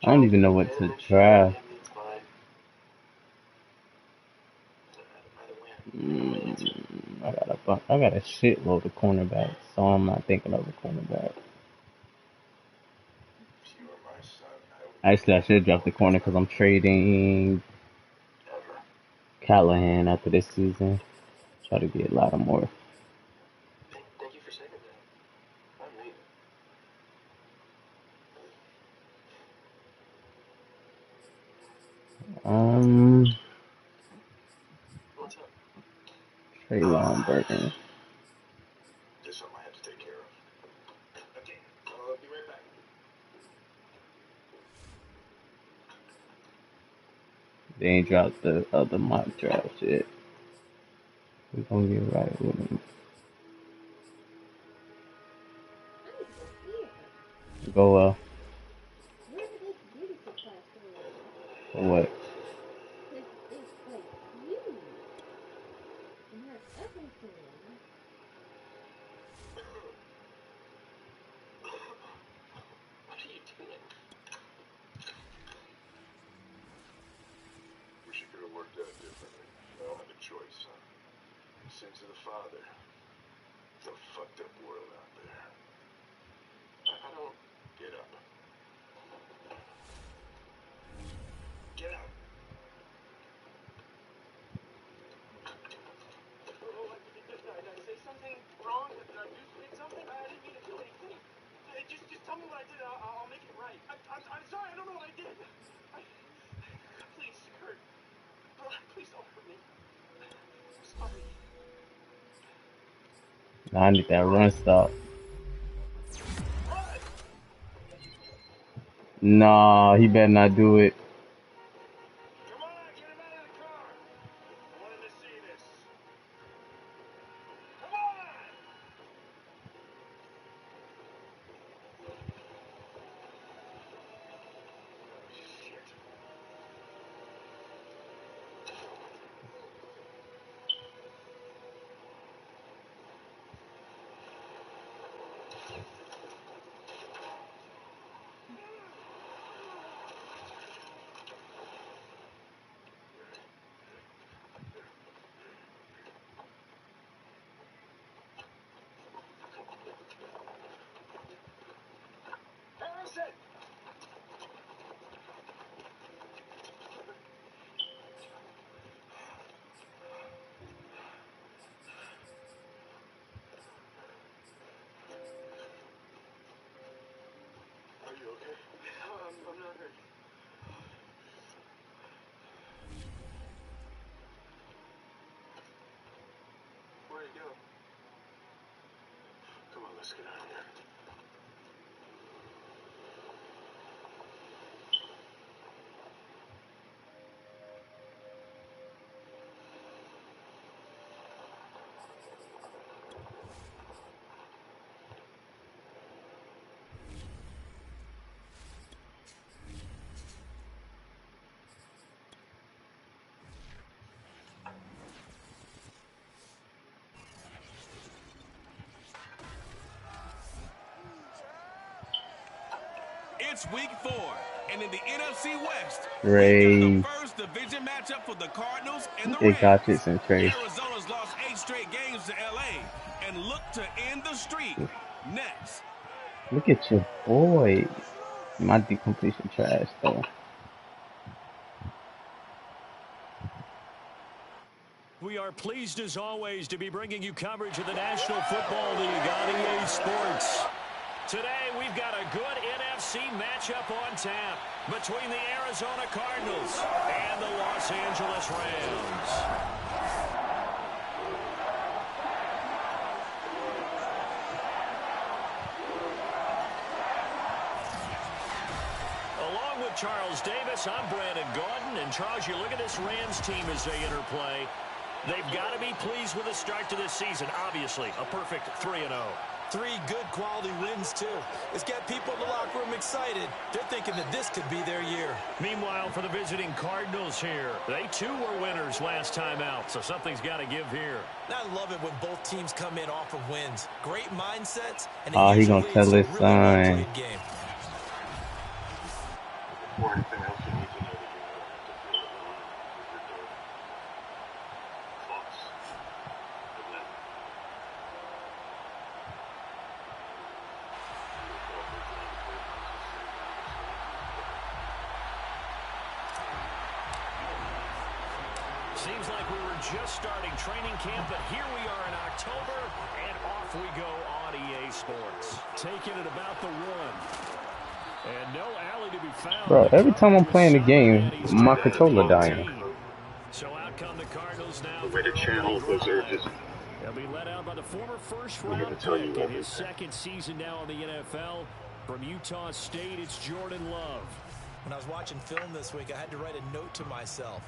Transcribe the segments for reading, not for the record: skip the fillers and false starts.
I don't even know what to draft. I got a shitload of cornerbacks, so I'm not thinking of a cornerback. Actually, I should draft the corner because I'm trading Callahan after this season. Try to get a lot of more. Traylon Burton. They ain't dropped the other mock draft yet. We're gonna get right with them. Go what? I need that run stop. Nah, he better not do it. It's week 4, and in the NFC West, Ray. we got the first division matchup for the Cardinals and the It got Rams. and Trey. Arizona's lost 8 straight games to LA and look to end the streak next. Look at your boy. My decompletion trash though. We are pleased as always to be bringing you coverage of the National Football League on EA Sports. Today we've got a good NFC matchup on tap between the Arizona Cardinals and the Los Angeles Rams. Along with Charles Davis, I'm Brandon Gordon. And Charles, you look at this Rams team as they interplay. They've got to be pleased with the start to this season. Obviously, a perfect 3-0. 3 good quality wins, too. It's got people in the locker room excited. They're thinking that this could be their year. Meanwhile, for the visiting Cardinals here, they too were winners last time out, so something's got to give here. I love it when both teams come in off of wins. Great mindsets, and he gonna tell his son. Game. Seems like we were just starting training camp, but here we are in October, and off we go on EA Sports. Taking it about the 1. And no alley to be found. Bro, every time I'm playing the game, my controller dying. So out come the Cardinals now. The way to channel those urges. They'll be led out by the former first-round pick in his second season now in the NFL. From Utah State, it's Jordan Love. When I was watching film this week, I had to write a note to myself.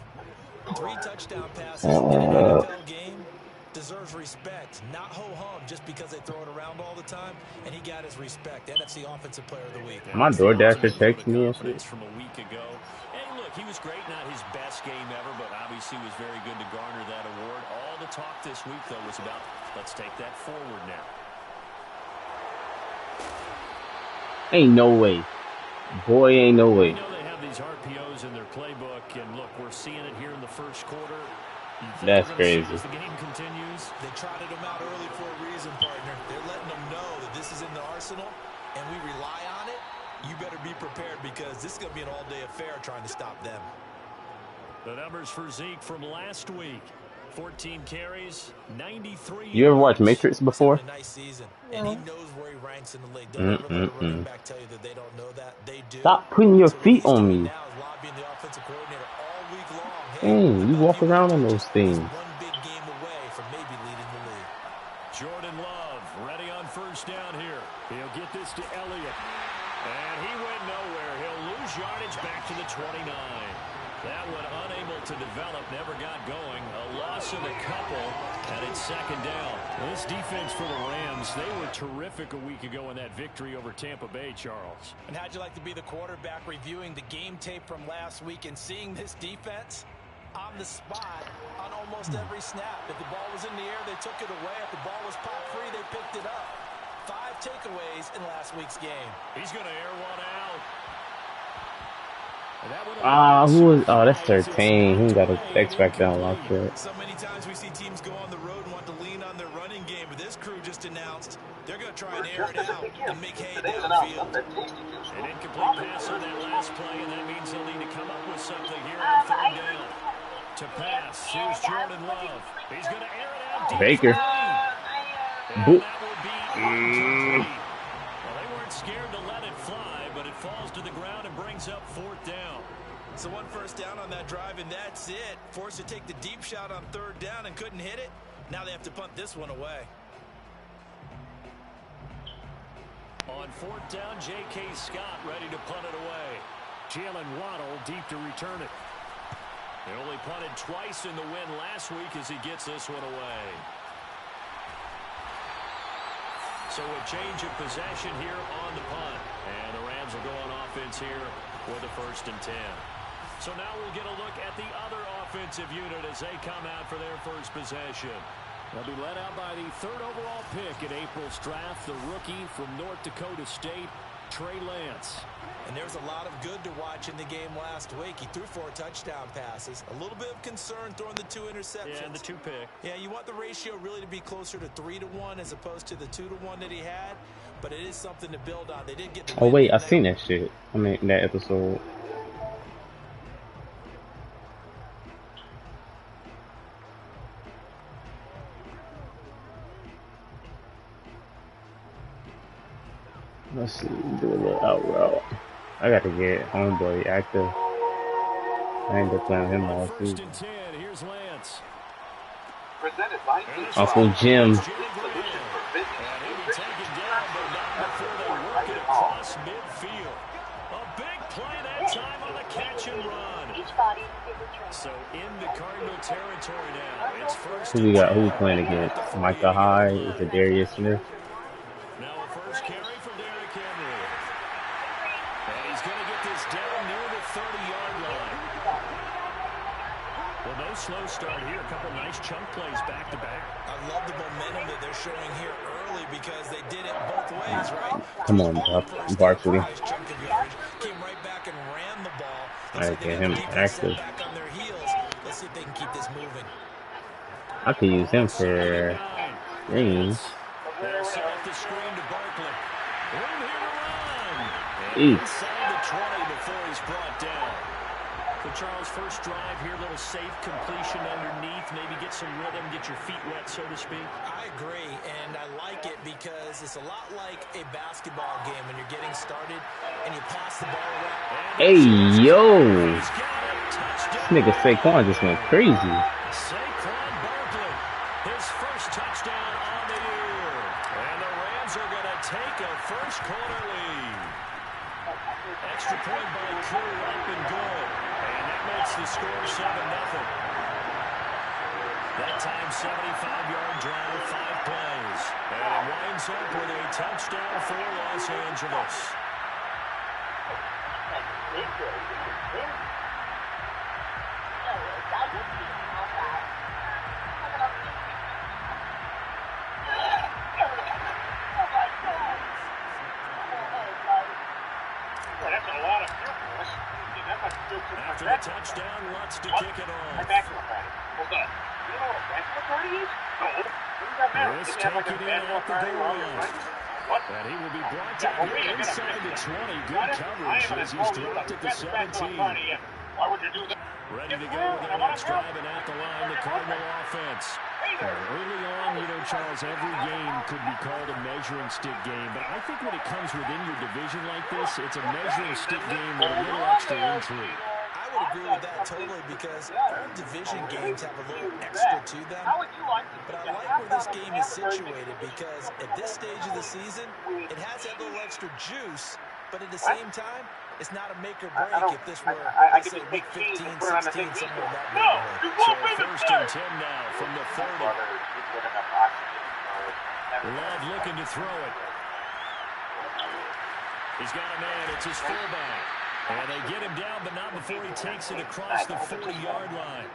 3 touchdown passes in an NFL game deserves respect, not ho-hum just because they throw it around all the time. And he got his respect. NFC Offensive Player of the Week. My DoorDasher texted me and shit. From a week ago. Hey, look, he was great. Not his best game ever, but obviously was very good to garner that award. All the talk this week, though, was about let's take that forward now. Ain't no way. Boy, ain't no way. You know they have these RPOs in their playbook, and look, we're seeing it here in the first quarter. That's crazy. As the game continues, they trotted them out early for a reason, partner. They're letting them know that this is in the arsenal, and we rely on it. You better be prepared because this is going to be an all-day affair trying to stop them. The numbers for Zeke from last week. 14 carries, 93. You ever watch Matrix before? A nice season, and he knows where he ranks in the league. Don't ever let a running back tell you that they don't know that. They do. Stop putting your feet on me. Now is lobbying the offensive coordinator all week long. Dang, you walk around on those things. One big game away from maybe leading the league. Jordan Love ready on first down here. He'll get this to Elliott. And he went nowhere. He'll lose yardage back to the 29. That one unable to develop, never got going. A loss of a couple, and it's second down. This defense for the Rams, they were terrific a week ago in that victory over Tampa Bay, Charles. And how'd you like to be the quarterback reviewing the game tape from last week and seeing this defense on the spot on almost every snap? If the ball was in the air, they took it away. If the ball was pop free, they picked it up. 5 takeaways in last week's game. He's going to air one out. Who is? Oh, that's 13. He got an X back down like that. So many times we see teams go on the road and want to lean on their running game, but this crew just announced they're going to try and air it out and make hay downfield. An incomplete pass on that last play, and that means they'll need to come up with something here on third down. To pass, here's Jordan Love. He's going to air it out. Baker. And that will be well, they weren't scared to let it fly, but it falls to the ground and brings up fourth down. So 1 first down on that drive, and that's it. Forced to take the deep shot on third down and couldn't hit it. Now they have to punt this one away. On fourth down, J.K. Scott ready to punt it away. Jalen Waddle deep to return it. They only punted twice in the win last week as he gets this one away. So a change of possession here on the punt. And the Rams will go on offense here with a 1st and 10. So now we'll get a look at the other offensive unit as they come out for their first possession. They'll be led out by the 3rd overall pick in April's draft, the rookie from North Dakota State, Trey Lance. And there's a lot of good to watch in the game last week. He threw 4 touchdown passes. A little bit of concern throwing the 2 interceptions. Yeah, and the 2 pick. Yeah, you want the ratio really to be closer to 3-1 as opposed to the 2-1 that he had. But it is something to build on. They did get the Oh wait, I seen that shit. I mean that episode. Let's see, do a little out route. I gotta get homeboy active. I ain't gonna play him all season. Here's Lance. Uncle Jim. So into Cardinal territory now. It's first. Who we got? Who we playing against? Micah High? Is it Darius Smith? Now a first carry for Derrick Henry. And he's going to get this down near the 30-yard line. Well, no slow start here. A couple nice chunk plays back-to-back. I love the momentum that they're showing here early because they did it both ways, right? Come on, Barkley. Came right back and ran the ball. Looks I like they get got the him defense set active. back on their heels. Let's see if they can keep this moving. I could use him Second and for 9. green. They'll set up the screen to Barkley. Room here to run. And Eat. inside the 20 before he's brought down. So Charles, first drive here, little safe completion underneath. Maybe get some rhythm, get your feet wet, so to speak. I agree, and I like it because it's a lot like a basketball game when you're getting started and you pass the ball around. Hey, yo. He's got it. This Touchdown. nigga Saquon just went crazy. Saquon Barkley, his first touchdown on the year. And the Rams are going to take a first quarter lead. Extra point by Kerr up and good. And that makes the score 7-0. That time, 75-yard drive, 5 plays. And it winds up with a touchdown for Los Angeles. After the touchdown, Lutz to kick it off. It's taken in at the goal line. And he will be brought down here inside the 20. Good coverage as he's dropped at the 17. Ready to go with their next drive, and at the line, the Cardinal offense. Early on, you know, Charles, every game could be called a measuring stick game, but I think when it comes within your division like this, it's a measuring stick game with a little extra intrigue. I would agree with that totally because all division games have a little extra to them. But I like where this game is situated because at this stage of the season, it has that little extra juice, but at the same time, it's not a make or break if this were, let's say, week 15, 16, somewhere in that neighborhood. So first and 10 now from the 30. Love looking to throw it. He's got a man. It's his fullback. And they get him down, but not before he takes it across the 40-yard line.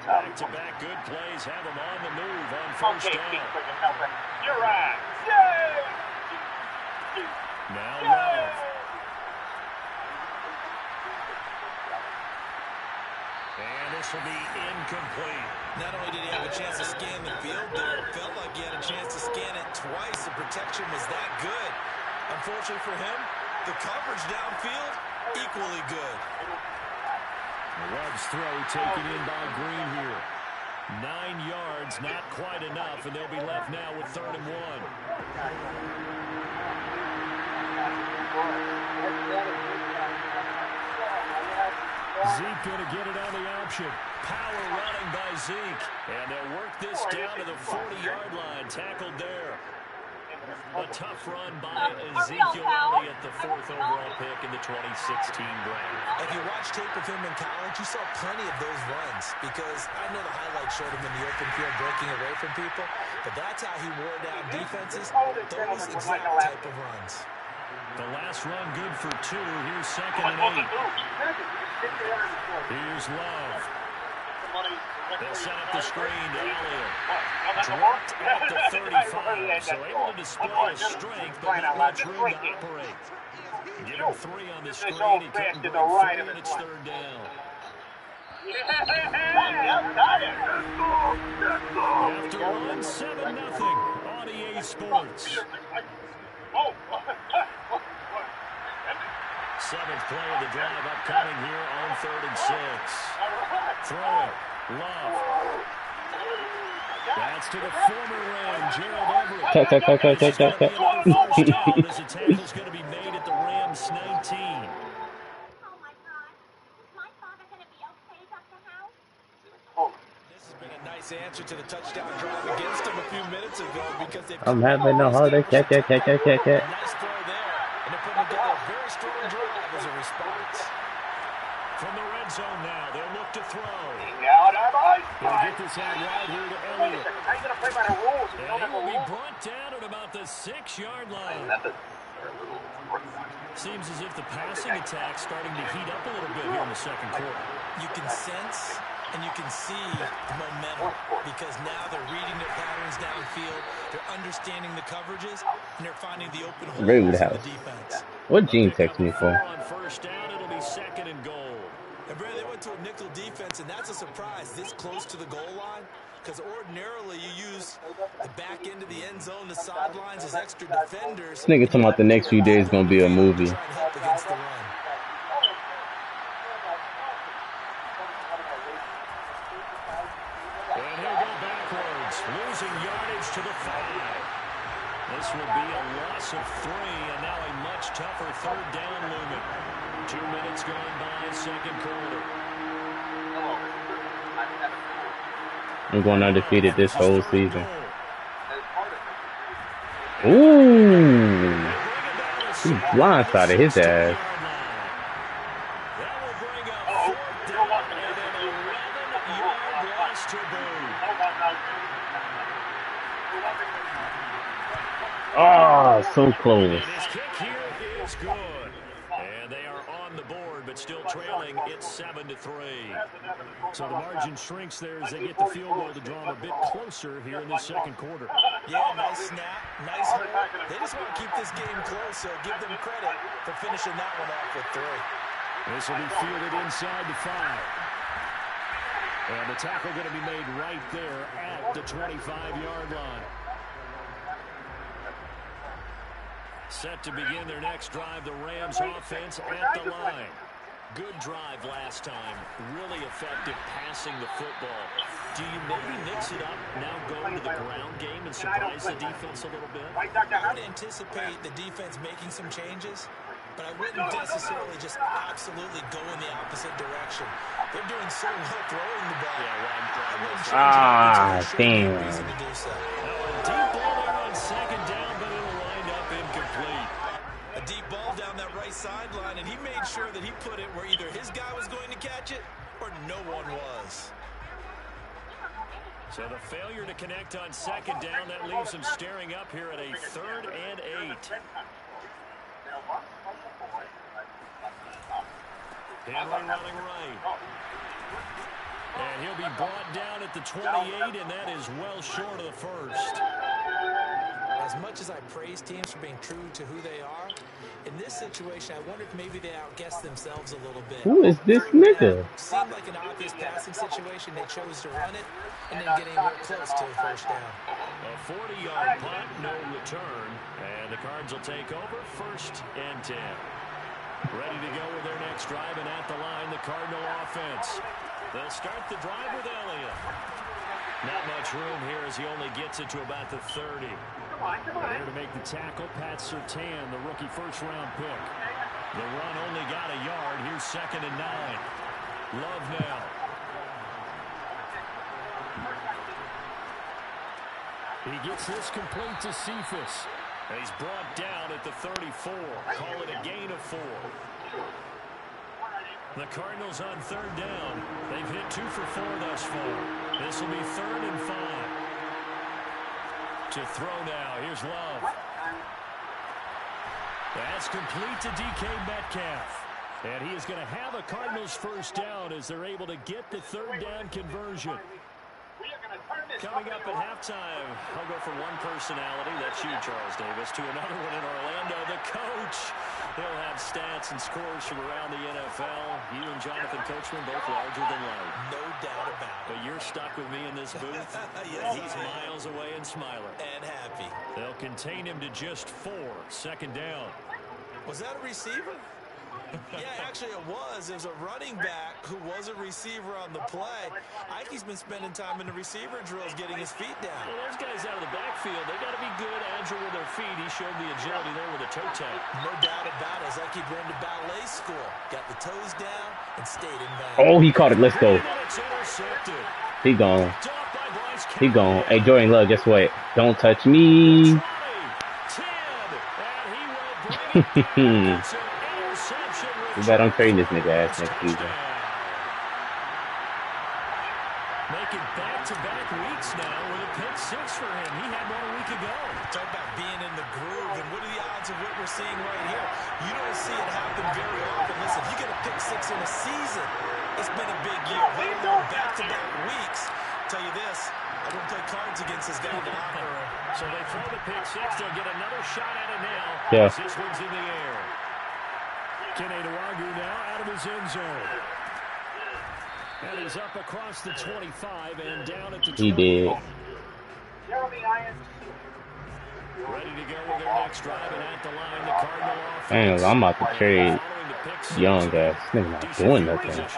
Back-to-back good plays have him on the move on first down. You're right. Now Love. And this will be incomplete. Not only did he have a chance to scan the field there, it felt like he had a chance to scan it twice. The protection was that good. Unfortunately for him, the coverage downfield, equally good. Love's throw taken in by Green here. 9 yards, not quite enough, and they'll be left now with 3rd and 1. Zeke going to get it on the option. Power running by Zeke. And they'll work this down to the 40-yard line. Tackled there. A tough run by Ezekiel Elliott, the 4th overall pick in the 2016 draft. If you watch tape of him in college, you saw plenty of those runs because I know the highlights showed him in the open field breaking away from people, but that's how he wore down defenses, those exact type of runs. The last run good for 2. Here's 2nd and 8. Here's Love. They'll set up the screen to Elliott. Dropped at the 35, so able to display his strength, but not much room to operate. Give him 3 on the screen. He couldn't break free, and it's 3rd down. After run, 7-0 on EA Sports. 7th play of the drive upcoming here on 3rd and 6. Throw it. Love. That's to the former Ram, Gerald Everett. Cut. As the tackle's going to be made at the Rams 19. Oh my God. Is my father going to be okay, Dr. House? This has been a nice answer to the touchdown drive against him a few minutes ago because they've I'm having a holiday. Cat. Nice throw there, and they're putting together a very strong drive as a response. From the red zone now, they'll look to throw. They'll get this out right here to Elliott. And he will be brought down at about the 6-yard line. Seems as if the passing attack's starting to heat up a little bit here in the 2nd quarter. You can sense and you can see the momentum because now they're reading their patterns downfield, they're understanding the coverages, and they're finding the open holes in the defense. What Gene text me for? On first down, it'll be 2nd and goal. And Brad, they went to a nickel defense, and that's a surprise this close to the goal line. Because ordinarily you use the back end of the end zone, the sidelines as extra defenders. This nigga talking about the next few days gonna be a To movie. try and help against the run. And he'll go backwards, losing yardage to the 5. This will be a loss of 3, and now a much tougher third down looming. 2 minutes gone by, second quarter. I'm going undefeated this whole season. Ooh. He blindsided his ass. That will bring up 4th down and an 11-yard loss to boot. Oh, so close. And his kick here is good. And they are on the board, but still trailing. It's 7-3. So the margin shrinks there as they get the field goal to draw them a bit closer here in this second quarter. Yeah, nice snap, nice hold. They just want to keep this game close, so give them credit for finishing that one off with 3. This will be fielded inside the 5. And the tackle going to be made right there at the 25-yard line. Set to begin their next drive, the Rams offense at the line. Good drive last time. Really effective passing the football. Do you maybe mix it up, now go to the ground game and surprise the defense a little bit? I would anticipate the defense making some changes, but I wouldn't necessarily just absolutely go in the opposite direction. They're doing so well throwing the ball. Damn. Reason to do so. Deep ball there on second down, but it'll wind up incomplete. A deep ball down that right sideline, and he made sure that he put it where either his guy was going to catch it or no one was. So the failure to connect on second down, that leaves him staring up here at a 3rd and 8. Henry running right. And he'll be brought down at the 28, and that is well short of the first. As much as I praise teams for being true to who they are, in this situation, I wonder if maybe they outguessed themselves a little bit. Who is this nigga? Seemed like an obvious passing situation. They chose to run it and then getting real close to the first down. A 40-yard punt, no return, and the Cards will take over 1st and 10. Ready to go with their next drive, and at the line, the Cardinal offense. They'll start the drive with Elliott. Not much room here as he only gets it to about the 30. There to make the tackle, Pat Surtain, the rookie first-round pick. The run only got a yard. Here's 2nd and 9. Love now. He gets this complete to Cephas. He's brought down at the 34. Call it a gain of 4. The Cardinals on 3rd down. They've hit 2 for 4 thus far. This will be 3rd and 5. To throw now. Here's Love. That's complete to DK Metcalf. And he is going to have a Cardinals first down as they're able to get the 3rd down conversion. Coming up at halftime, I'll go from one personality, that's you, Charles Davis, to another one in Orlando, the coach. He'll have stats and scores from around the NFL. You and Jonathan Coachman both larger than life. No doubt about it. But you're stuck with me in this booth. Yes, He's miles away and smiling. and happy. They'll contain him to just 4. 2nd down. Was that a receiver? Yeah, actually it was. It was a running back who was a receiver on the play. Ike's been spending time in the receiver drills getting his feet down. Well, those guys out of the backfield, they got to be good, agile with their feet. He showed the agility there with a toe tap. No doubt about it. It's like he'd run to ballet school. Got the toes down and stayed in bounds. Oh, he caught it. Let's go. It's intercepted. He gone. Picked off by Bryce He gone. Hey, Callahan. Jordan Love, guess what? Don't touch me. 20, 10, and he will bring it down. It's an interception. We bet I'm trading this nigga ass next season. Making back-to-back weeks now with a pick 6 for him. He had one a week ago. Talk about being in the groove, and what are the odds of what we're seeing right here? You don't see it happen very often. Listen, if you get a pick 6 in a season, it's been a big year. Let alone back-to-back weeks. Tell you this, I wouldn't play cards against this guy in the locker room. So they throw the pick 6. They'll get another shot at it now. Yeah. As this one's in the air. Kene Nwangwu now out of his end zone. And he's up across the 25 and down at the 20. He did. Ready to go with their next drive, and at the line, the Cardinal Dang, offense. I'm about to trade Young ass. Nigga not doing nothing. Look at this.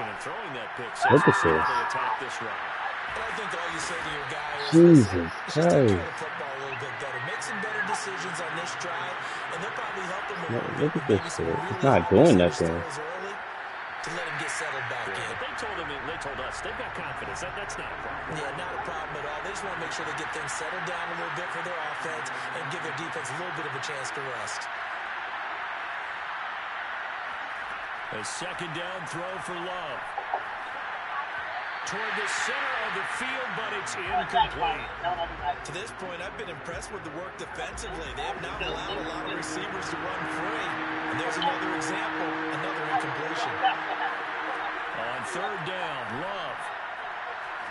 I think all you say to your guy is, Jesus just take care of the Christ. football a little bit better. Make some better decisions on this drive, and they'll probably help him a little bit Look with at this maybe some shit. really He's not obvious doing underthrows nothing. early to let him get settled back in. But they told us they've got confidence. That's not a problem. Yeah, not a problem at all. They just want to make sure they get things settled down a little bit for their offense and give their defense a little bit of a chance to rest. A second down throw for Love. Toward the center of the field, but it's incomplete. To this point, I've been impressed with the work defensively. They have not allowed a lot of receivers to run free. And there's another example, another incompletion. On third down, Love.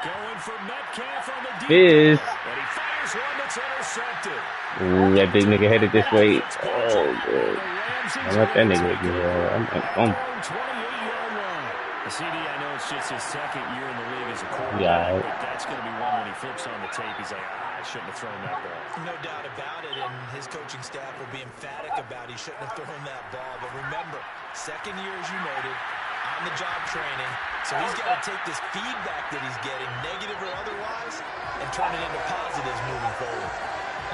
Going for Metcalf on the deep. Fizz. And he fires one that's intercepted. Ooh, that big nigga headed this way. Oh, good. I let that nigga get I'm 28-yard line. The CD, I know it's just his second year in the league as a quarterback, Yeah. but that's going to be one when he flips on the tape. He's like, I shouldn't have thrown that ball. No doubt about it, and his coaching staff will be emphatic about he shouldn't have thrown that ball. But remember, second year, as you noted, on-the-job training, so he's got to take this feedback that he's getting, negative or otherwise, and turn it into positives moving forward.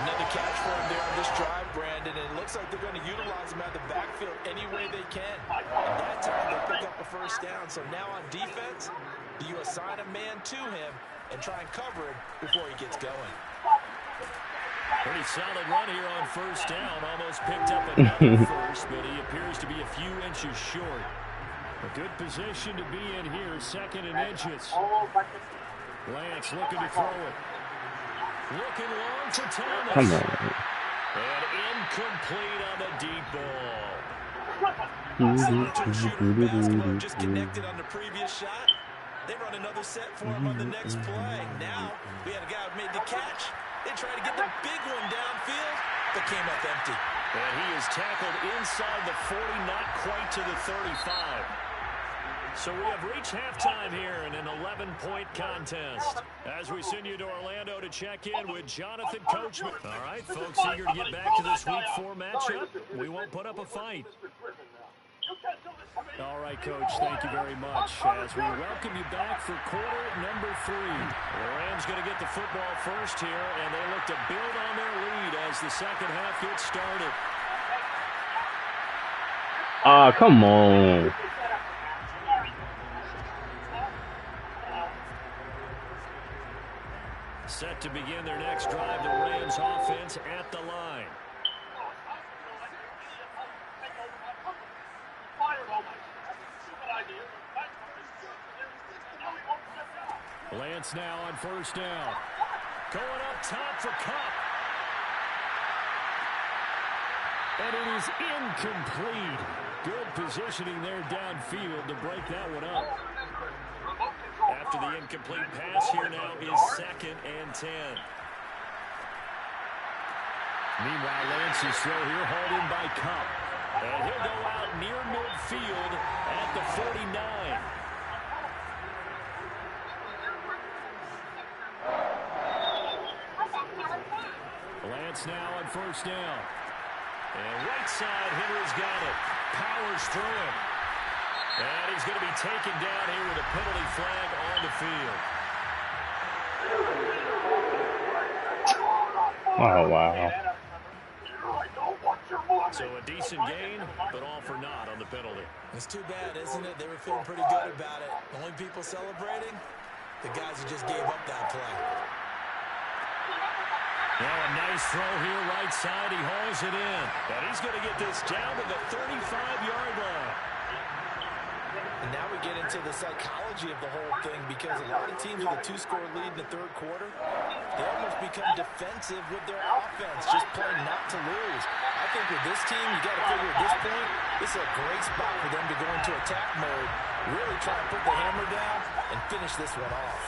Another catch for him there on this drive, Brandon, and it looks like they're going to utilize him out of the backfield any way they can. And that time, they pick up a first down. So now on defense, you assign a man to him and try and cover him before he gets going. Pretty solid run here on first down. Almost picked up another first, but he appears to be a few inches short. A good position to be in here, second and inches. Lance looking to throw it. Looking long for Thomas. Come on. And incomplete on the deep ball. Similar to a shooter in basketball, just connected on the previous shot. They run another set for him on the next play. Now, we had a guy who made the catch. They tried to get the big one downfield, but came up empty. And he is tackled inside the 40, not quite to the 35. So we have reached halftime here in an 11-point contest. As we send you to Orlando to check in with Jonathan Coachman. All right, folks, eager to get back to this Week 4 matchup. We won't put up a fight. All right, Coach, thank you very much. As we welcome you back for quarter number 3. The Rams going to get the football first here, and they look to build on their lead as the second half gets started. Ah, come on. Set to begin their next drive, the Rams offense at the line. Lance now on first down. Going up top for Cup. And it is incomplete. Good positioning there downfield to break that one up. After the incomplete pass, here now is second and 10. Meanwhile, Lance's throw here hauled in by Cup. And he'll go out near midfield at the 49. Lance now on first down. And right side, Henry's got it. Powers through him. And he's going to be taken down here with a penalty flag on the field. Oh, wow. So a decent gain, but all for naught on the penalty. It's too bad, isn't it? They were feeling pretty good about it. The only people celebrating, the guys who just gave up that play. Well, a nice throw here, right side. He hauls it in. And he's going to get this down to the 35-yard line. And now we get into the psychology of the whole thing, because a lot of teams with a 2-score lead in the third quarter, they almost become defensive with their offense, just playing not to lose. I think with this team, you got to figure at this point, this is a great spot for them to go into attack mode, really try and put the hammer down and finish this one off.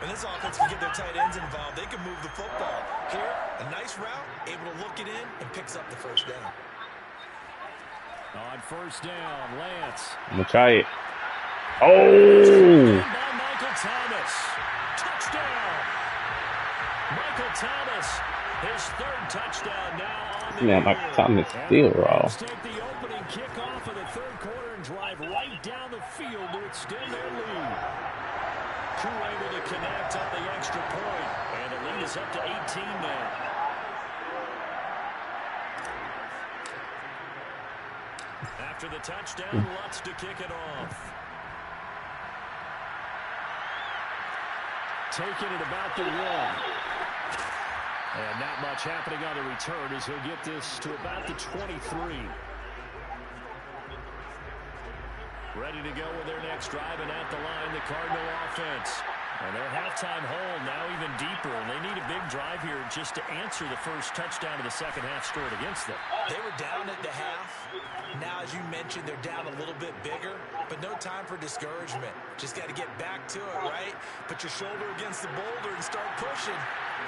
And this offense can get their tight ends involved. They can move the football. Here, a nice route, able to look it in, and picks up the first down. On first down, Lance. I'm going to try it. Oh! By Michael Thomas. Touchdown. Michael Thomas, his third touchdown now on the Man, year. Michael Thomas And still the raw. Rams take the opening kickoff of the third quarter and drive right down the field to extend their lead. Crew able to connect on the extra point, and the lead is up to 18 now. After the touchdown, Lutz to kick it off. Taking it about the 1. And not much happening on the return as he'll get this to about the 23. Ready to go with their next drive, and at the line, the Cardinal offense. And their halftime hole now even deeper, and they need a big drive here just to answer the first touchdown of the second half scored against them. They were down at the half. Now, as you mentioned, they're down a little bit bigger, but no time for discouragement. Just got to get back to it, right? Put your shoulder against the boulder and start pushing,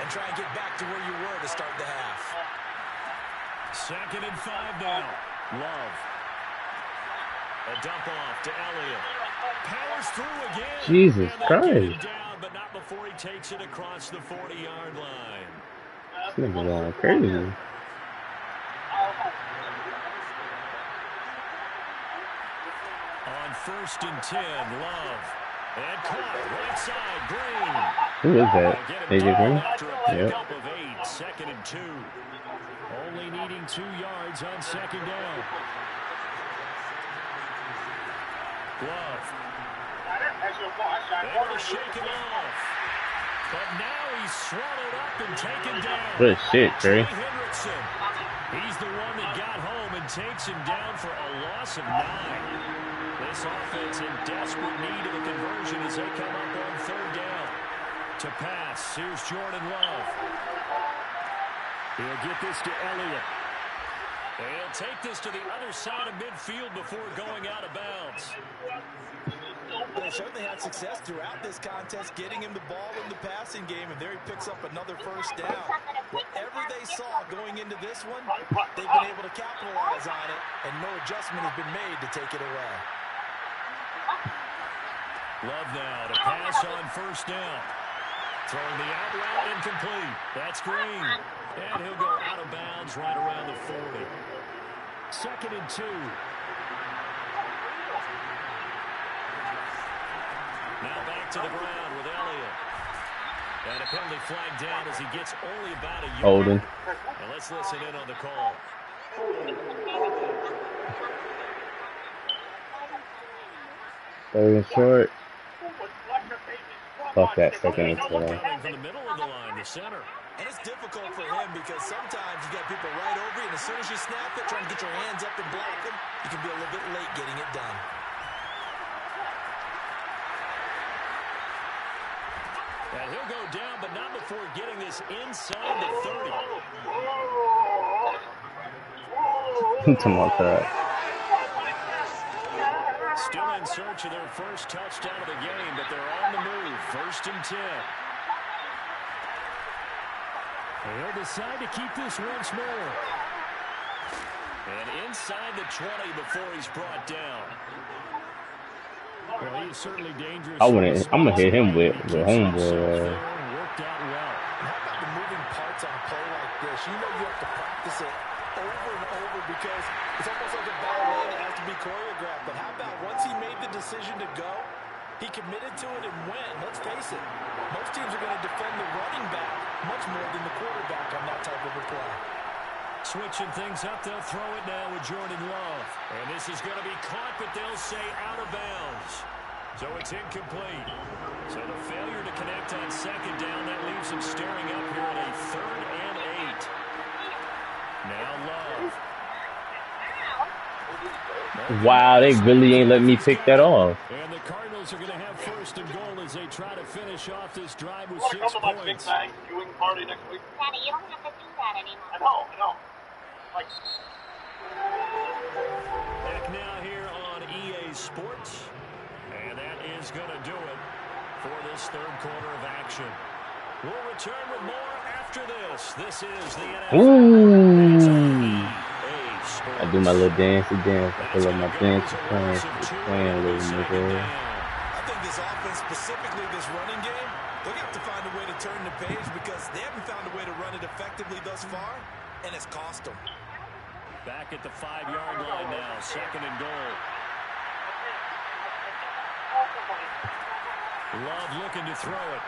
and try and get back to where you were to start the half. 2nd and 5 now. Love. A dump off to Elliott. Powers through again. Jesus and Christ. Down, but not before he takes it across the 40-yard line. This nigga going crazy. On 1st and 10, Love. And caught right side, Green. Who is that? AJ Green? After a Yep. pickup of 8, 2nd and 2. Only needing 2 yards on 2nd down. Love. Able to shake it off. But now he's swallowed up and taken down. Good shit, Trey. Hendrickson. He's the one that got home and takes him down for a loss of 9. This offense in desperate need of a conversion as they come up on 3rd down. To pass, here's Jordan Love. He'll get this to Elliott. And he'll take this to the other side of midfield before going out of bounds. They certainly had success throughout this contest, getting him the ball in the passing game, and there he picks up another 1st down. Whatever they saw going into this one, they've been able to capitalize on it, and no adjustment has been made to take it away. Love now to pass on 1st down. Throwing the out route incomplete. That's Green. And he'll go out of bounds right around the 40. 2nd and 2. Now back to the ground with Elliott. And a penalty flag down as he gets only about a yard. Holding. And let's listen in on the call. Third and short. Fuck that 2nd and 12. Coming from the middle of the line, the center. And it's difficult for him because sometimes you got people right over you, and as soon as you snap it, trying to get your hands up and block them, you can be a little bit late getting it done. And he'll go down, but not before getting this inside the 30. Come on, that. Still in search of their first touchdown of the game, but they're on the move. 1st and 10. They'll decide to keep this once more. And inside the 20 before he's brought down. Well, he is certainly dangerous. I'm gonna hit him with homeboy. Worked out well. How about the moving parts on a play like this? You know you have to practice it over and over because it's almost like a ballet that has to be choreographed. But how about once he made the decision to go, he committed to it and went. Let's face it, most teams are going to defend the running back much more than the quarterback on that type of a play. Switching things up, they'll throw it now with Jordan Love. And this is going to be caught, but they'll say out of bounds. So it's incomplete. So the failure to connect on 2nd down, that leaves him staring up here at a 3rd and 8. Now Love. Wow, they really ain't let me pick that off. And the Cardinals are going to have 1st and goal as they try to finish off this drive with 6 points. Daddy, you don't have to do that anymore. I know. Like, Back now here on EA Sports. And that is going to do it for this 3rd quarter of action. We'll return with more after this. This is the NFL. Ooh. I do my little dancey dance. I feel like my dance is playing a little nigga. this offense, specifically this running game, they're going to have to find a way to turn the page because they haven't found a way to run it effectively thus far, and it's cost them. Back at the 5-yard line now, 2nd and goal. Love looking to throw it.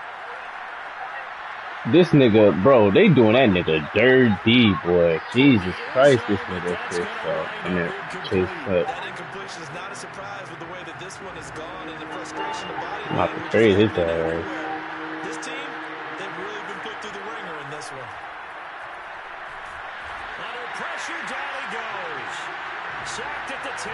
This nigga, bro, they doing that nigga dirty, boy. Jesus Christ, this nigga pissed off. And then Chase cut. That incompletion is not a surprise with the way that this one has gone and the frustration of body I'm about to language trade his is evident ass. everywhere. This team, they've really been put through the ringer in this one. Under pressure, down he goes. Sacked at the 10.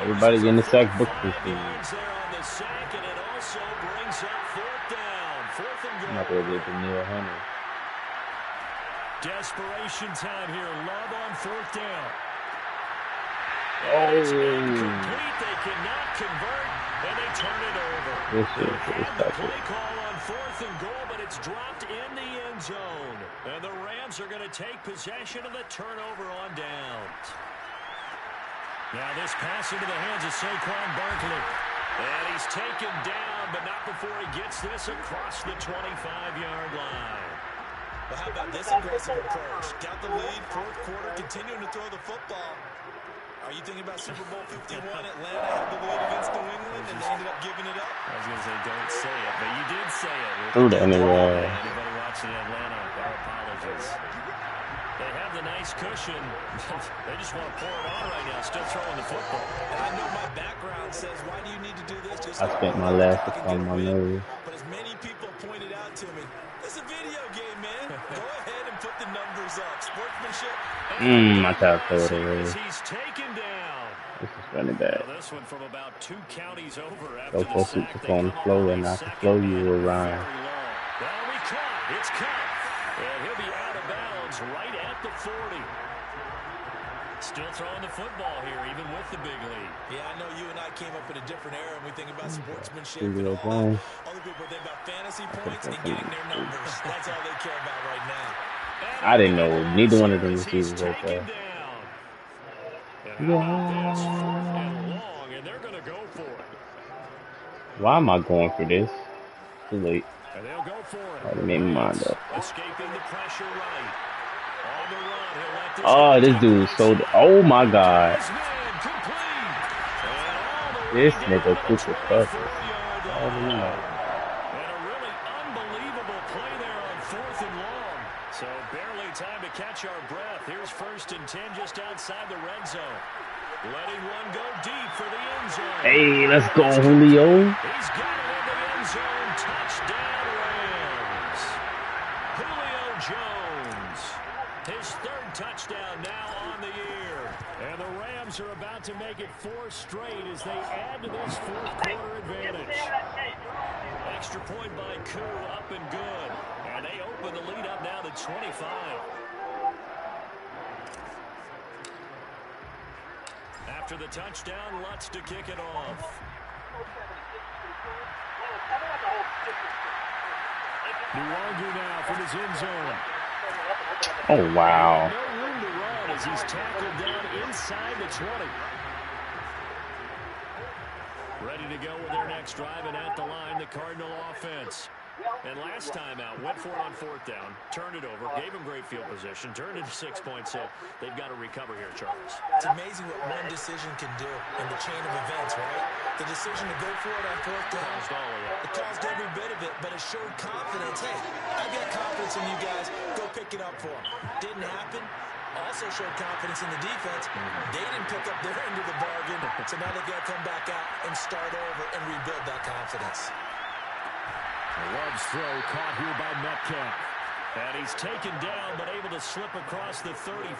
Everybody getting the sack book this season. There on the sack, and it also brings up 4th down. 4th and goal. I'm not gonna get to Neil Hunter. Desperation time here. Love on 4th down. Oh, It's incomplete. They cannot convert, and they turn it over. this is The play call on 4th and goal, but it's dropped in the end zone. And the Rams are going to take possession of the turnover on downs. Now this pass into the hands of Saquon Barkley. And he's taken down, but not before he gets this across the 25-yard line. But how about this aggressive approach? Got the lead, 4th quarter, continuing to throw the football. Are you thinking about Super Bowl 51? Atlanta had the lead against New England, and they ended up giving it up. I was going to say, don't say it, but you did say it. Threw that nigga. Anybody watching Atlanta, our apologies. They have the nice cushion. They just want to pour it on right now, still throwing the football. And I know my background says, why do you need to do this? Just I spent my last on my nose. But as many people pointed out to me, it's a video game, man. Go ahead and put the numbers up. Sportsmanship. I tried to throw it away. He's taken down. This is running back. Now this one from about 2 counties over So after the supposed to sack. on the flow and not the flow you will rhyme. That'll be caught. It's caught. And he'll be out of bounds right at the 40. Still throwing the football here, even with the big lead. Yeah, I know you and I came up in a different era, and we think about sportsmanship Big and little all thing. that. Other people think about fantasy points and getting their numbers. That's all they care about right now. I didn't know neither one of them receivers He's right taken there. down. And how about this? 4th and long, and they're going to go for it. Why am I going for this? Too late. And they'll go for it. I made my mind up. Escaping the pressure right. On the run, he'll let this Oh, this dude is so. Oh my God. His man complete. And all the way This down nigga to the Cooper Cousins. 24-yard Oh, line. you know. And a really unbelievable play there on 4th and long. So barely time to catch our breath. Here's 1st and 10 just outside the red zone. Letting one go deep for the end zone. Hey, let's go, Julio. He's got it in the end zone. Touchdown, Rams. Julio Jones. His 3rd touchdown now on the year. And the Rams are about to make it 4 straight as they add to this 4th quarter advantage. Extra point by Koo, up and good. And they open the lead up now to 25. After the touchdown, Lutz to kick it off. Nuargu now from his end zone. Oh, wow. No room to run as he's tackled down inside the 20. Ready to go with their next drive, and at the line, the Cardinal offense. And last time out, went for it on 4th down, turned it over, gave him great field position, turned it to 6 points, so they've got to recover here, Charles. It's amazing what one decision can do in the chain of events, right? The decision to go for it on 4th down. Caused all of that. It caused every bit of it, but it showed confidence. Hey, I got confidence in you guys. Go pick it up for them. Didn't happen. Also showed confidence in the defense. They didn't pick up their end of the bargain, so now they've got to come back out and start over and rebuild that confidence. Love's throw caught here by Metcalf. And he's taken down, but able to slip across the 35.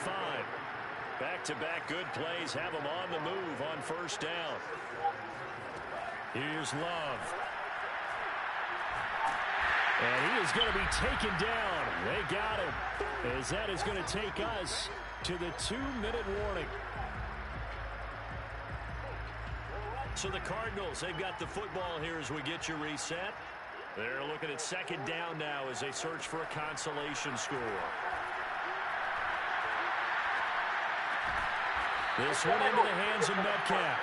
Back-to-back good plays have him on the move on 1st down. Here's Love. And he is going to be taken down. They got him. As that is going to take us to the 2-minute warning. So the Cardinals, they've got the football here as we get you reset. They're looking at 2nd down now as they search for a consolation score. This one into the hands of Metcalf.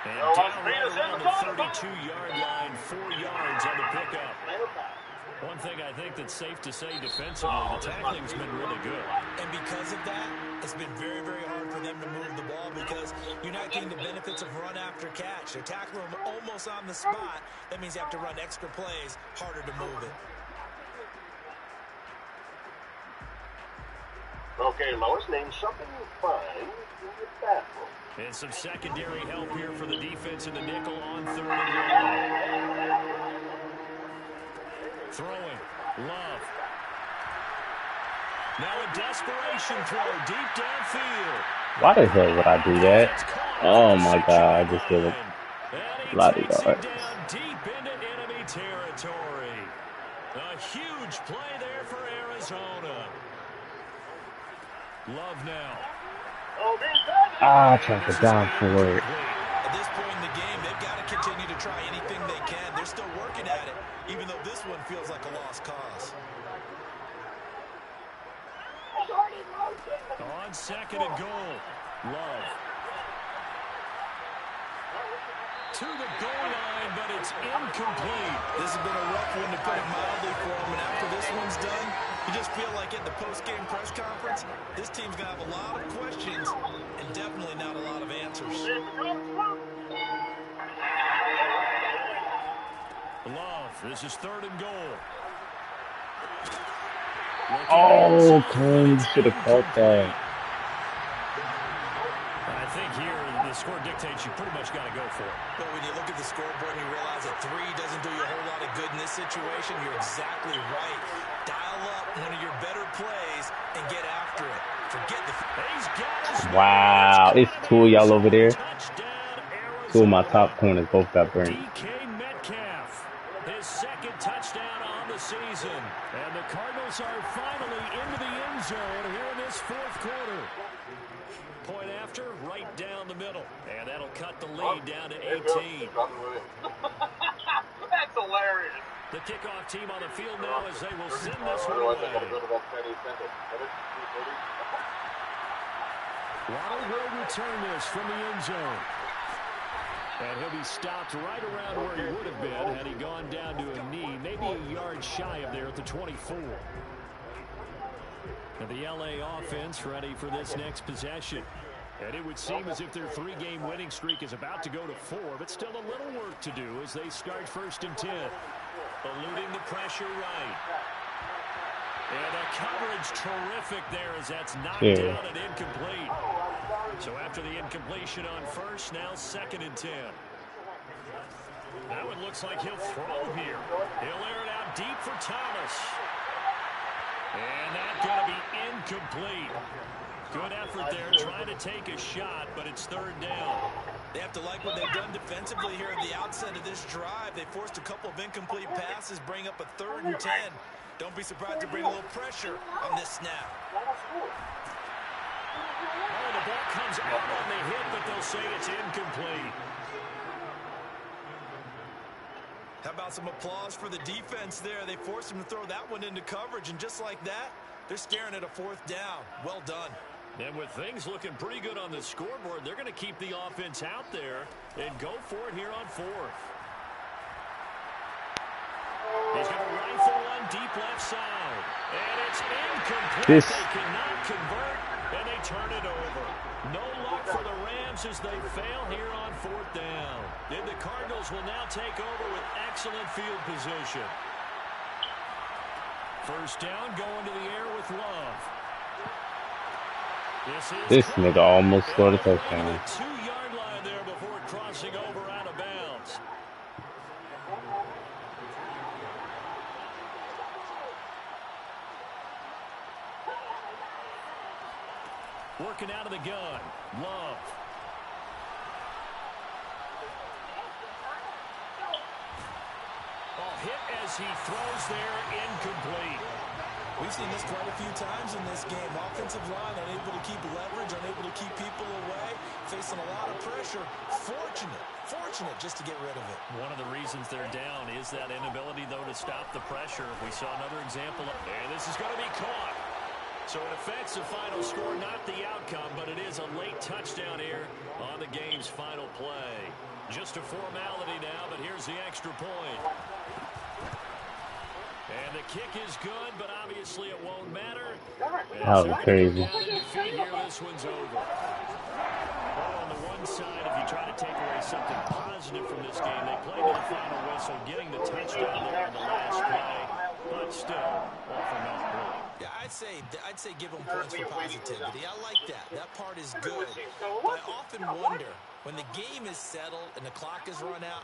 And down right around the 32-yard line, 4 yards on the pickup. One thing I think that's safe to say defensively, the tackling's been really good. And because of that, it's been very, very hard for them to move the ball because you're not getting the benefits of run after catch. They're tackling them almost on the spot. That means you have to run extra plays, harder to move it. Okay, Lois, name something you find in the bathroom. And some secondary help here for the defense in the nickel on 3rd and 1. Throwing. Love. Now a desperation throw deep downfield. Why the hell would I do that? Oh my god, I just did a lot of yards. Down deep into enemy territory. A huge play there for Arizona. Love now. Ah, I tried to down for it. At this point in the game, they've got to continue to try anything they can. They're still working at it, even though this one feels like a lost cause. On 2nd and goal. Love. To the goal line, but it's incomplete. This has been a rough one to put it mildly for them, and after this one's done, you just feel like at the post-game press conference, this team's going to have a lot of questions and definitely not a lot of answers. Love, this is 3rd and goal. Oh, Cone should have caught that. I think here the score dictates you pretty much got to go for it. But when you look at the scoreboard and you realize that 3 doesn't do you a whole lot of good in this situation, you're exactly right. Dial up one of your better plays and get after it. Forget the... Wow, it's cool y'all over there. Two of my top corners both got burned. His 2nd touchdown on the season. And the Cardinals are finally into the end zone here in this 4th quarter. Point after, right down the middle. And that'll cut the lead down to 18. That's hilarious. The kickoff team on the field now as they will send this one away. Waddle will return this from the end zone. And he'll be stopped right around where he would have been had he gone down to a knee, maybe a yard shy of there at the 24. And the LA offense ready for this next possession. And it would seem as if their 3-game winning streak is about to go to 4, but still a little work to do as they start 1st and 10. Eluding the pressure right. And a coverage terrific there as that's knocked down and incomplete. So after the incompletion on 1st, now 2nd and 10. That one looks like he'll throw here. He'll air it out deep for Thomas. And that's going to be incomplete. Good effort there trying to take a shot, but it's 3rd down. They have to like what they've done defensively here at the outset of this drive. They forced a couple of incomplete passes, bring up a 3rd and 10. Don't be surprised to bring a little pressure on this snap. Oh, the ball comes out on the hit, but they'll say it's incomplete. How about some applause for the defense there? They forced him to throw that one into coverage, and just like that, they're staring at a 4th down. Well done. And with things looking pretty good on the scoreboard, they're going to keep the offense out there and go for it here on 4th. He's going to rifle one deep left side. And it's incomplete. They cannot convert, and they turn it over. No luck for the Rams as they fail here on 4th down. And the Cardinals will now take over with excellent field position. 1st down going to the air with Love. This nigga almost scored a touchdown. The 2-yard line there before crossing over out of bounds. Working out of the gun. Love. Hit as he throws there, incomplete. We've seen this quite a few times in this game. Offensive line unable to keep leverage, unable to keep people away, facing a lot of pressure. Fortunate just to get rid of it. One of the reasons they're down is that inability, though, to stop the pressure. We saw another example of, and this is going to be caught. So it affects the final score, not the outcome, but it is a late touchdown here on the game's final play. Just a formality now, but here's the extra point. And the kick is good, but obviously it won't matter. That was crazy. Down in defeat here, this one's over. Well, on the one side, if you try to take away something positive from this game, they played to the final whistle, getting the touchdown there on the last play, but still, all for naught really. Yeah, I'd say give them points for positivity. I like that. That part is good. But I often wonder, when the game is settled and the clock is run out,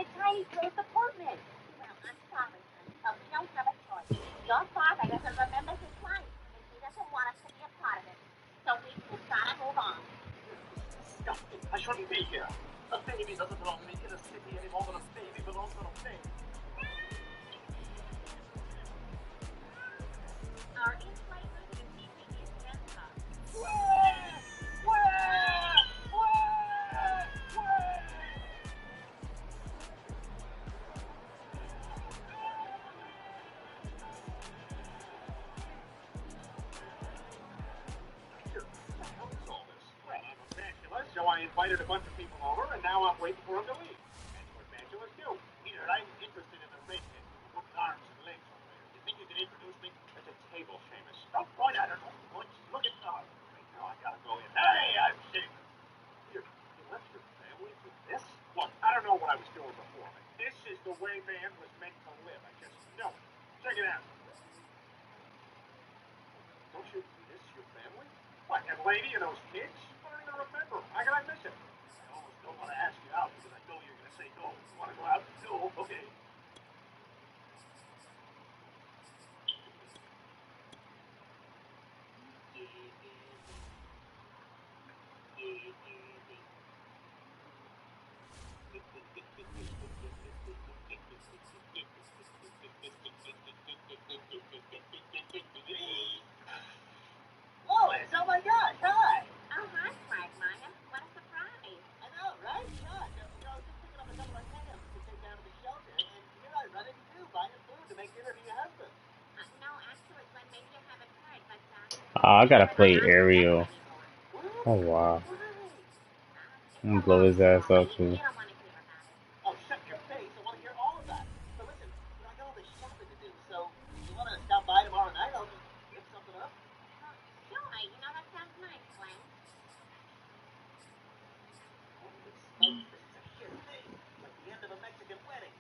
a tiny closed apartment. Well, I'm sorry, honey, but we don't have a choice. Your father doesn't remember his life, and he doesn't want us to be a part of it. So we just gotta move on. Disgusting. I shouldn't be here. A baby doesn't belong to me in a city any more than a baby belongs to a baby. Our in-flight visiting meeting is just up. So I invited a bunch of people over, and now I'm waiting for them to leave. That's what bachelors do. Peter, I'm interested in the redhead with arms and legs over there. You think you can introduce me? That's a table, Seamus. Stop going at her. Look at now. Right now, I gotta go in. Hey, I'm sick. You left your family for this? Look, I don't know what I was doing before, but this is the way man was meant to live. I just know it. Check it out. Don't you miss your family? What, that lady and those kids? I don't even remember. How can I miss it? I almost don't want to ask you out because I know you're going to say no. You want to go out? No, okay. Lois, oh my gosh, hi. Oh, hi, Quagmire. What a surprise. I know, right? Gosh, I was just picking up a couple of items to take down to the shelter, and here I run into you buying food to make dinner for your husband. No, actually, Glenn, maybe you haven't heard, but Oh, I Peter gotta and I play aren't together Ariel. anymore. What? Oh wow. Why? It's I'm a gonna blow long his ass up story. too. You don't want to hear about it. Oh, shut your face. I want to hear all of that. So listen, I got all this shopping to do, so you want to stop by tomorrow night? I'll just whip something up. Sure, that sounds nice, Glenn. Holy smokes, this is a shit thing. It's like the end of a Mexican wedding.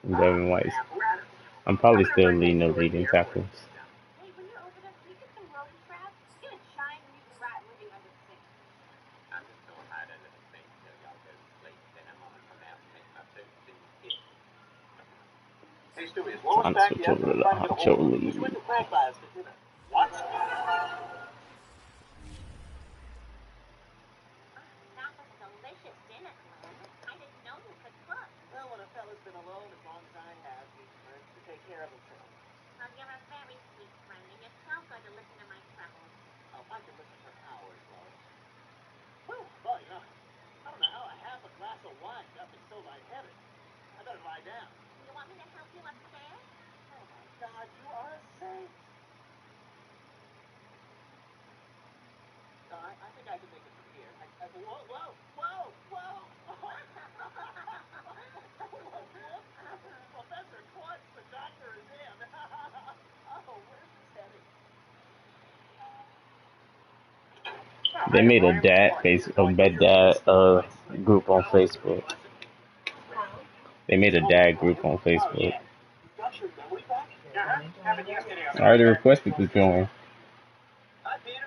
Devin White. Apparatus. I'm probably I'm going to still bring my leading the steward lead in here for a tackles. sit-down. Hey, when you're over there, can you get some rolling crabs? Get a giant mutant rat living under the sink. I'm just so hard under the sink till y'all go to sleep. Then I'm on from out and make my food and eat. Hey, Stewie, is Lois Time to back switch yet? over to I'm the trying to get a Ocho hold of her. She lead. went to Craigbire's for dinner. What? That was delicious dinner, Glenn. I didn't know you could cook. Well, when a fella's been alone as long as I have, he learns to take care of himself. Well, you're a very sweet friend, and you're so good to listen to my troubles. Oh, I can listen for hours, Lois. Well, boy, I don't know how a half a glass of wine got me so lightheaded. I better lie down. You want me to help you upstairs? Oh, my God, you are a saint. I think I can make it from here. Whoa. Professor Clutch, the doctor is in. Oh, where's this heading? They made a dad group on Facebook. They made a dad group on Facebook. I already requested to join. Hi, Peter.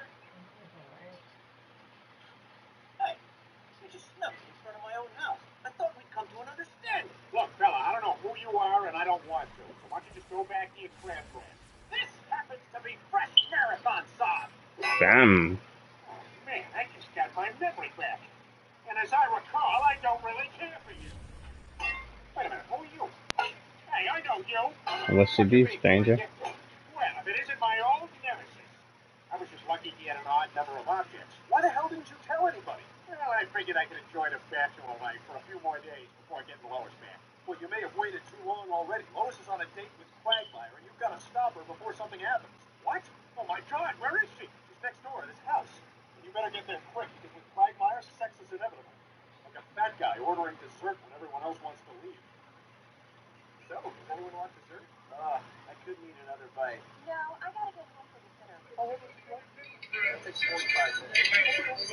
Hey, you just snuck in front of my own house. I thought we'd come to an understanding. Look, fella, I don't know who you are, and I don't want to. So why don't you just go back to your crab bread? This happens to be fresh marathon sauce. Damn. Oh, man, I just got my memory back. And as I recall, I don't really care for you. Wait a minute, who are you? Hey, I know you. What should be, stranger? Well, if it isn't my old nemesis. I was just lucky he had an odd number of objects. Why the hell didn't you tell anybody? Well, I figured I could enjoy the bachelor life for a few more days before getting Lois back. Well, you may have waited too long already. Lois is on a date with Quagmire, and you've got to stop her before something happens. What? Oh, my God, where is she? She's next door at his house. And you better get there quick, because with Quagmire, sex is inevitable. Like a fat guy ordering dessert when everyone else wants to leave. So, does anyone want dessert? I could need another bite. No, I gotta get home for the dinner. Oh, what was it? That takes 45 minutes.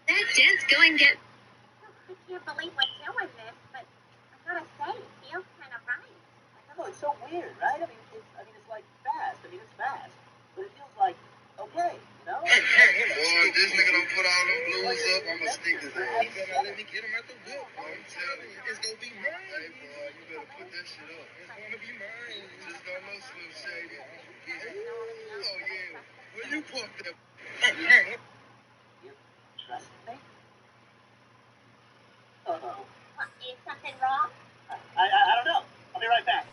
That dent's going to... I can't believe we're doing this, but I gotta say, it feels kind of right. Like a No, it's so weird, right? It's like fast. It's fast, but it feels like okay, you know. Boy, this nigga don't put all them blues up. I'ma stick his ass. You better let me get him at the whip. I'm telling you, it's gonna be mine. Hey, boy, you better put that shit up. It's gonna be mine. Just don't know Slim Shady. Oh yeah, where you put that? You trust me? Uh-oh. Is something wrong? I don't know. I'll be right back.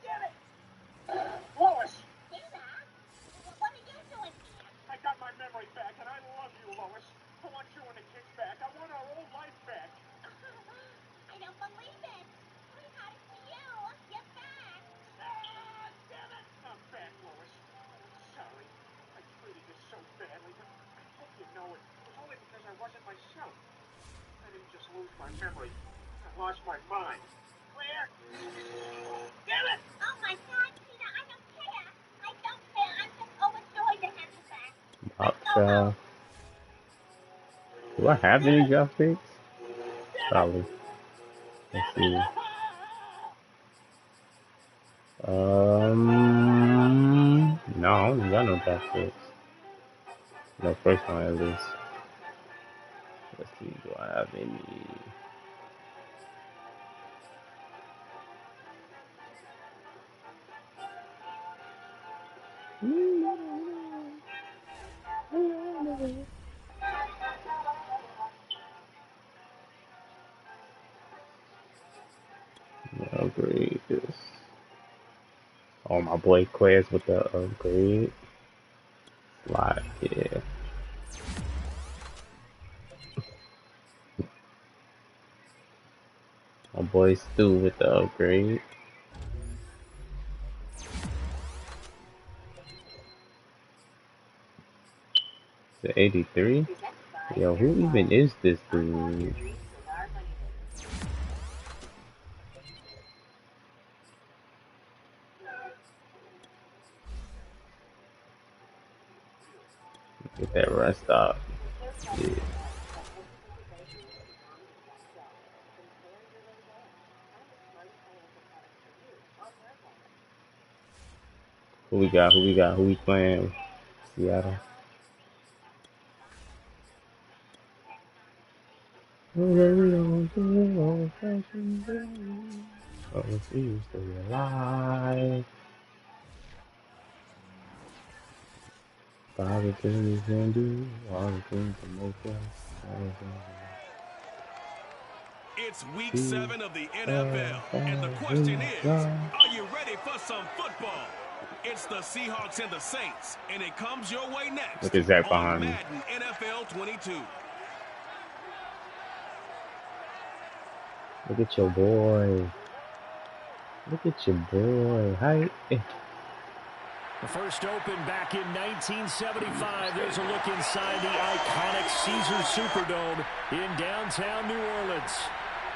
Damn it! Lois! Tina? What are you doing here? I got my memory back, and I love you, Lois. I want you and the kids back. I want our old life back. I don't believe it. Sweetheart, it's you. Get back. Ah, damn it! I'm back, Lois. Sorry. I treated you so badly, but I hope you know it. It was only because I wasn't myself. I didn't just lose my memory. I lost my mind. Claire? Damn it! Oh my God, Tina, I don't care. I don't care. I'm just overjoyed to have you back. Pop Let's go home. Do I have any draft picks? Probably. Let's see. No, I don't got no draft picks. No first one at least. Let's see. Do I have any? Upgrade this. Oh, my boy Quez with the upgrade. Slide, yeah. My boy Stu with the upgrade. The 83? Yo, who even is this dude? Get that rest up. Yeah. Who we got? Who we got? Who we playing? Seattle. Oh, she's still alive. All the things you can do, all the things to make us. It's week 7 of the NFL, and the question is, are you ready for some football? It's the Seahawks and the Saints, and it comes your way next. Look at Zach on behind me. Madden NFL 22. Look at your boy. Look at your boy. Hi. The first open back in 1975. There's a look inside the iconic Caesars Superdome in downtown New Orleans.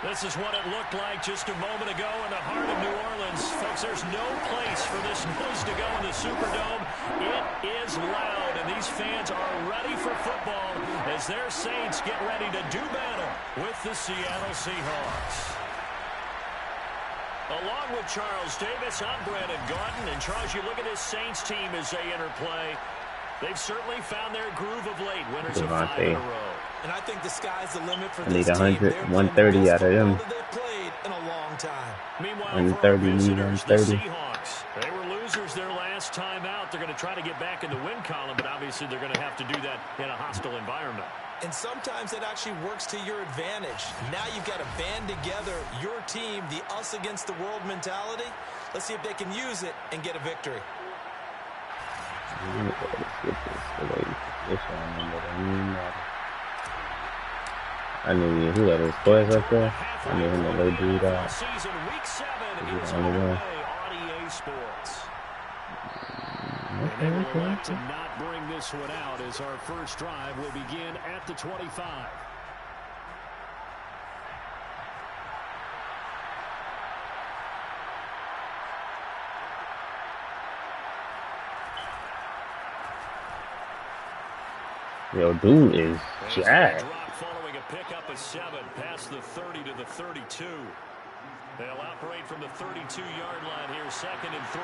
This is what it looked like just a moment ago in the heart of New Orleans. Folks, there's no place for this noise to go in the Superdome. It is loud, and these fans are ready for football as their Saints get ready to do battle with the Seattle Seahawks. Along with Charles Davis, I'm Brandon Gaudin. And Charles, you look at this Saints team as they interplay. They've certainly found their groove of late. Winners of 5 in a row. And I think the sky's the limit for I need this team. 100, 130 out of them. They've played in a long time. Meanwhile, 130, for our visitors, the 130. Seahawks, they were losers their last time out. They're going to try to get back in the win column, but obviously they're going to have to do that in a hostile environment. And sometimes it actually works to your advantage. Now you've got to band together your team, the us against the world mentality. Let's see if they can use it and get a victory. I need who that is, Quez right there. I need him to let dude out. Season week 7 is on the way. on EA Sports. Okay, okay, Elect to okay. not bring this one out as our first drive will begin at the 25. Yo, dude is jacked. Drop following a pick up a 7 past the 30 to the 32. They'll operate from the 32-yard line here, 2nd and 3.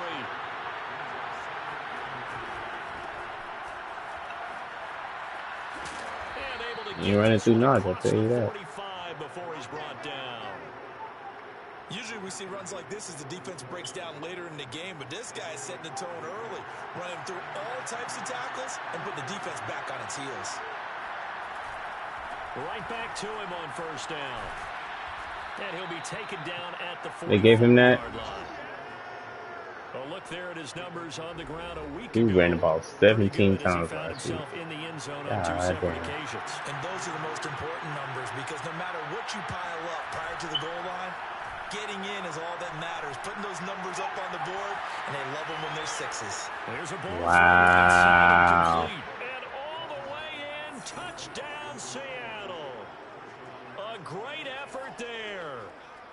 You're running through Nod, I'll tell you that. 45 before he's brought down. Usually we see runs like this as the defense breaks down later in the game, but this guy is setting the tone early, running through all types of tackles and putting the defense back on its heels. Right back to him on 1st down. And he'll be taken down at the 45-yard line. They gave him that. Well, look there at his numbers on the ground a week He ago. ran the ball 17 times He found last week. himself in the end zone on 2 separate occasions. And those are the most important numbers because no matter what you pile up prior to the goal line, getting in is all that matters. Putting those numbers up on the board, and they love them when they're 6s. There's a ball. Wow. And all the way in, touchdown Seattle. A great effort there.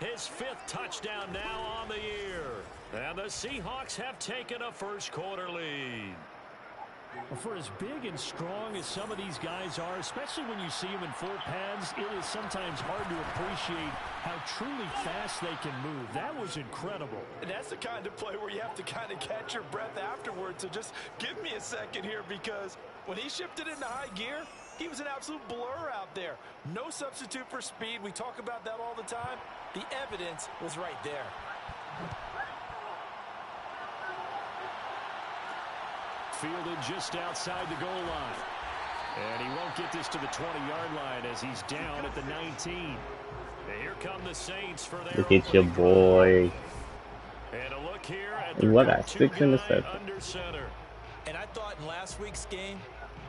His 5th touchdown now on the year. And the Seahawks have taken a first-quarter lead. Well, for as big and strong as some of these guys are, especially when you see them in full pads, it is sometimes hard to appreciate how truly fast they can move. That was incredible. And that's the kind of play where you have to kind of catch your breath afterwards. So just give me a second here because when he shifted into high gear, he was an absolute blur out there. No substitute for speed. We talk about that all the time. The evidence was right there. Fielded just outside the goal line. And he won't get this to the 20-yard line as he's down at the 19. And here come the Saints for their Look at your boy. And a look here at What got 6 interceptions? under center. And I thought in last week's game,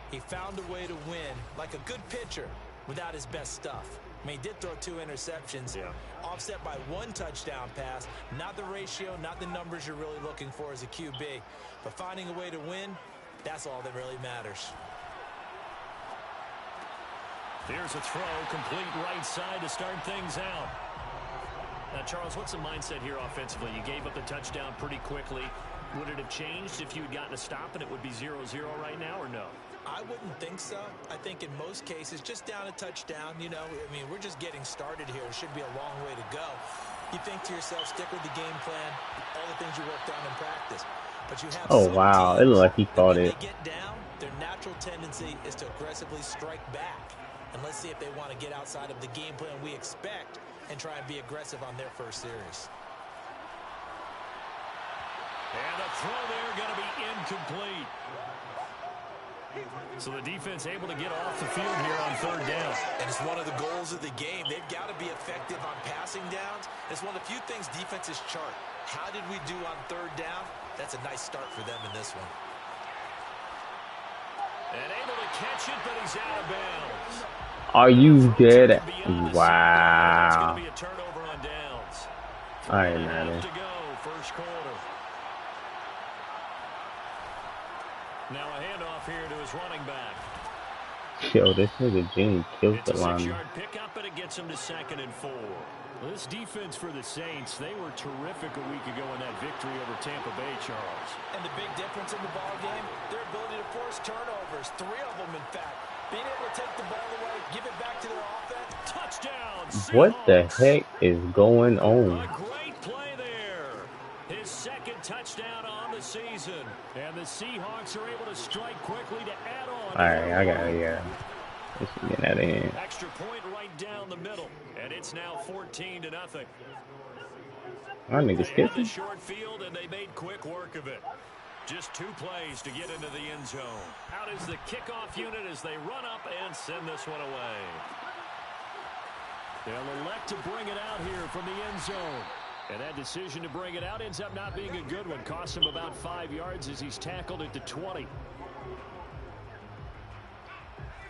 he found a way to win like a good pitcher without his best stuff. I mean, he did throw 2 interceptions, offset by 1 touchdown pass. Not the ratio, not the numbers you're really looking for as a QB. But finding a way to win, that's all that really matters. Here's a throw, complete right side to start things out. Now, Charles, what's the mindset here offensively? You gave up the touchdown pretty quickly. Would it have changed if you had gotten a stop and it would be 0-0 right now, or no? I wouldn't think so. I think in most cases, just down a touchdown, you know, I mean, we're just getting started here. It should be a long way to go. You think to yourself, stick with the game plan, all the things you worked on in practice. But you have Wow. It looked like he caught it. When they get down, their natural tendency is to aggressively strike back. And let's see if they want to get outside of the game plan we expect and try and be aggressive on their first series. And the throw there going to be incomplete. So the defense able to get off the field here on 3rd down. And it's one of the goals of the game. They've got to be effective on passing downs. It's one of the few things defenses chart. How did we do on 3rd down? That's a nice start for them in this one. And able to catch it, but he's out of bounds. Are you dead? Wow. It's going Wow. to be a turnover on downs. All right, Madden. To go, first quarter. Now a handoff here to his running back. Yo, this nigga Jimmy killed It's the a lineman. 6-yard pickup, and it gets him to 2nd and 4. Well, this defense for the Saints, they were terrific a week ago in that victory over Tampa Bay, Charles. And the big difference in the ball game, their ability to force turnovers, 3 of them, in fact. Being able to take the ball away, give it back to their offense. Touchdown, Seahawks. What the heck is going A on? great play there. His 2nd touchdown on the season. And the Seahawks are able to strike quickly to add on. All right, I got it. Yeah. Let's get that in. Extra point right down the middle. And it's now 14-0. My nigga They had the skipping. short field, and they made quick work of it. Just 2 plays to get into the end zone. Out is the kickoff unit as they run up and send this one away. They'll elect to bring it out here from the end zone. And that decision to bring it out ends up not being a good one. Costs him about 5 yards as he's tackled at the 20.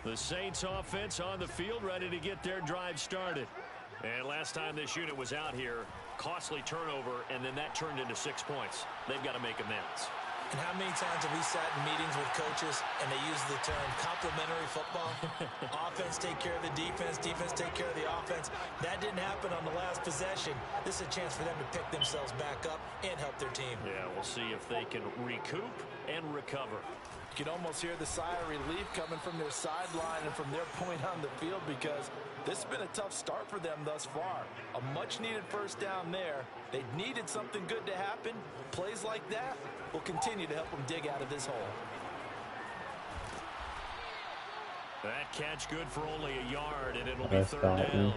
The Saints offense on the field ready to get their drive started. And last time this unit was out here, costly turnover, and then that turned into 6 points. They've got to make amends. And how many times have we sat in meetings with coaches and they use the term complementary football? Offense take care of the defense, defense take care of the offense. That didn't happen on the last possession. This is a chance for them to pick themselves back up and help their team. Yeah, we'll see if they can recoup and recover. You can almost hear the sigh of relief coming from their sideline and from their point on the field, because this has been a tough start for them thus far. A much-needed first down there. They needed something good to happen. Plays like that will continue to help them dig out of this hole. That catch good for only a yard, and it'll be third down.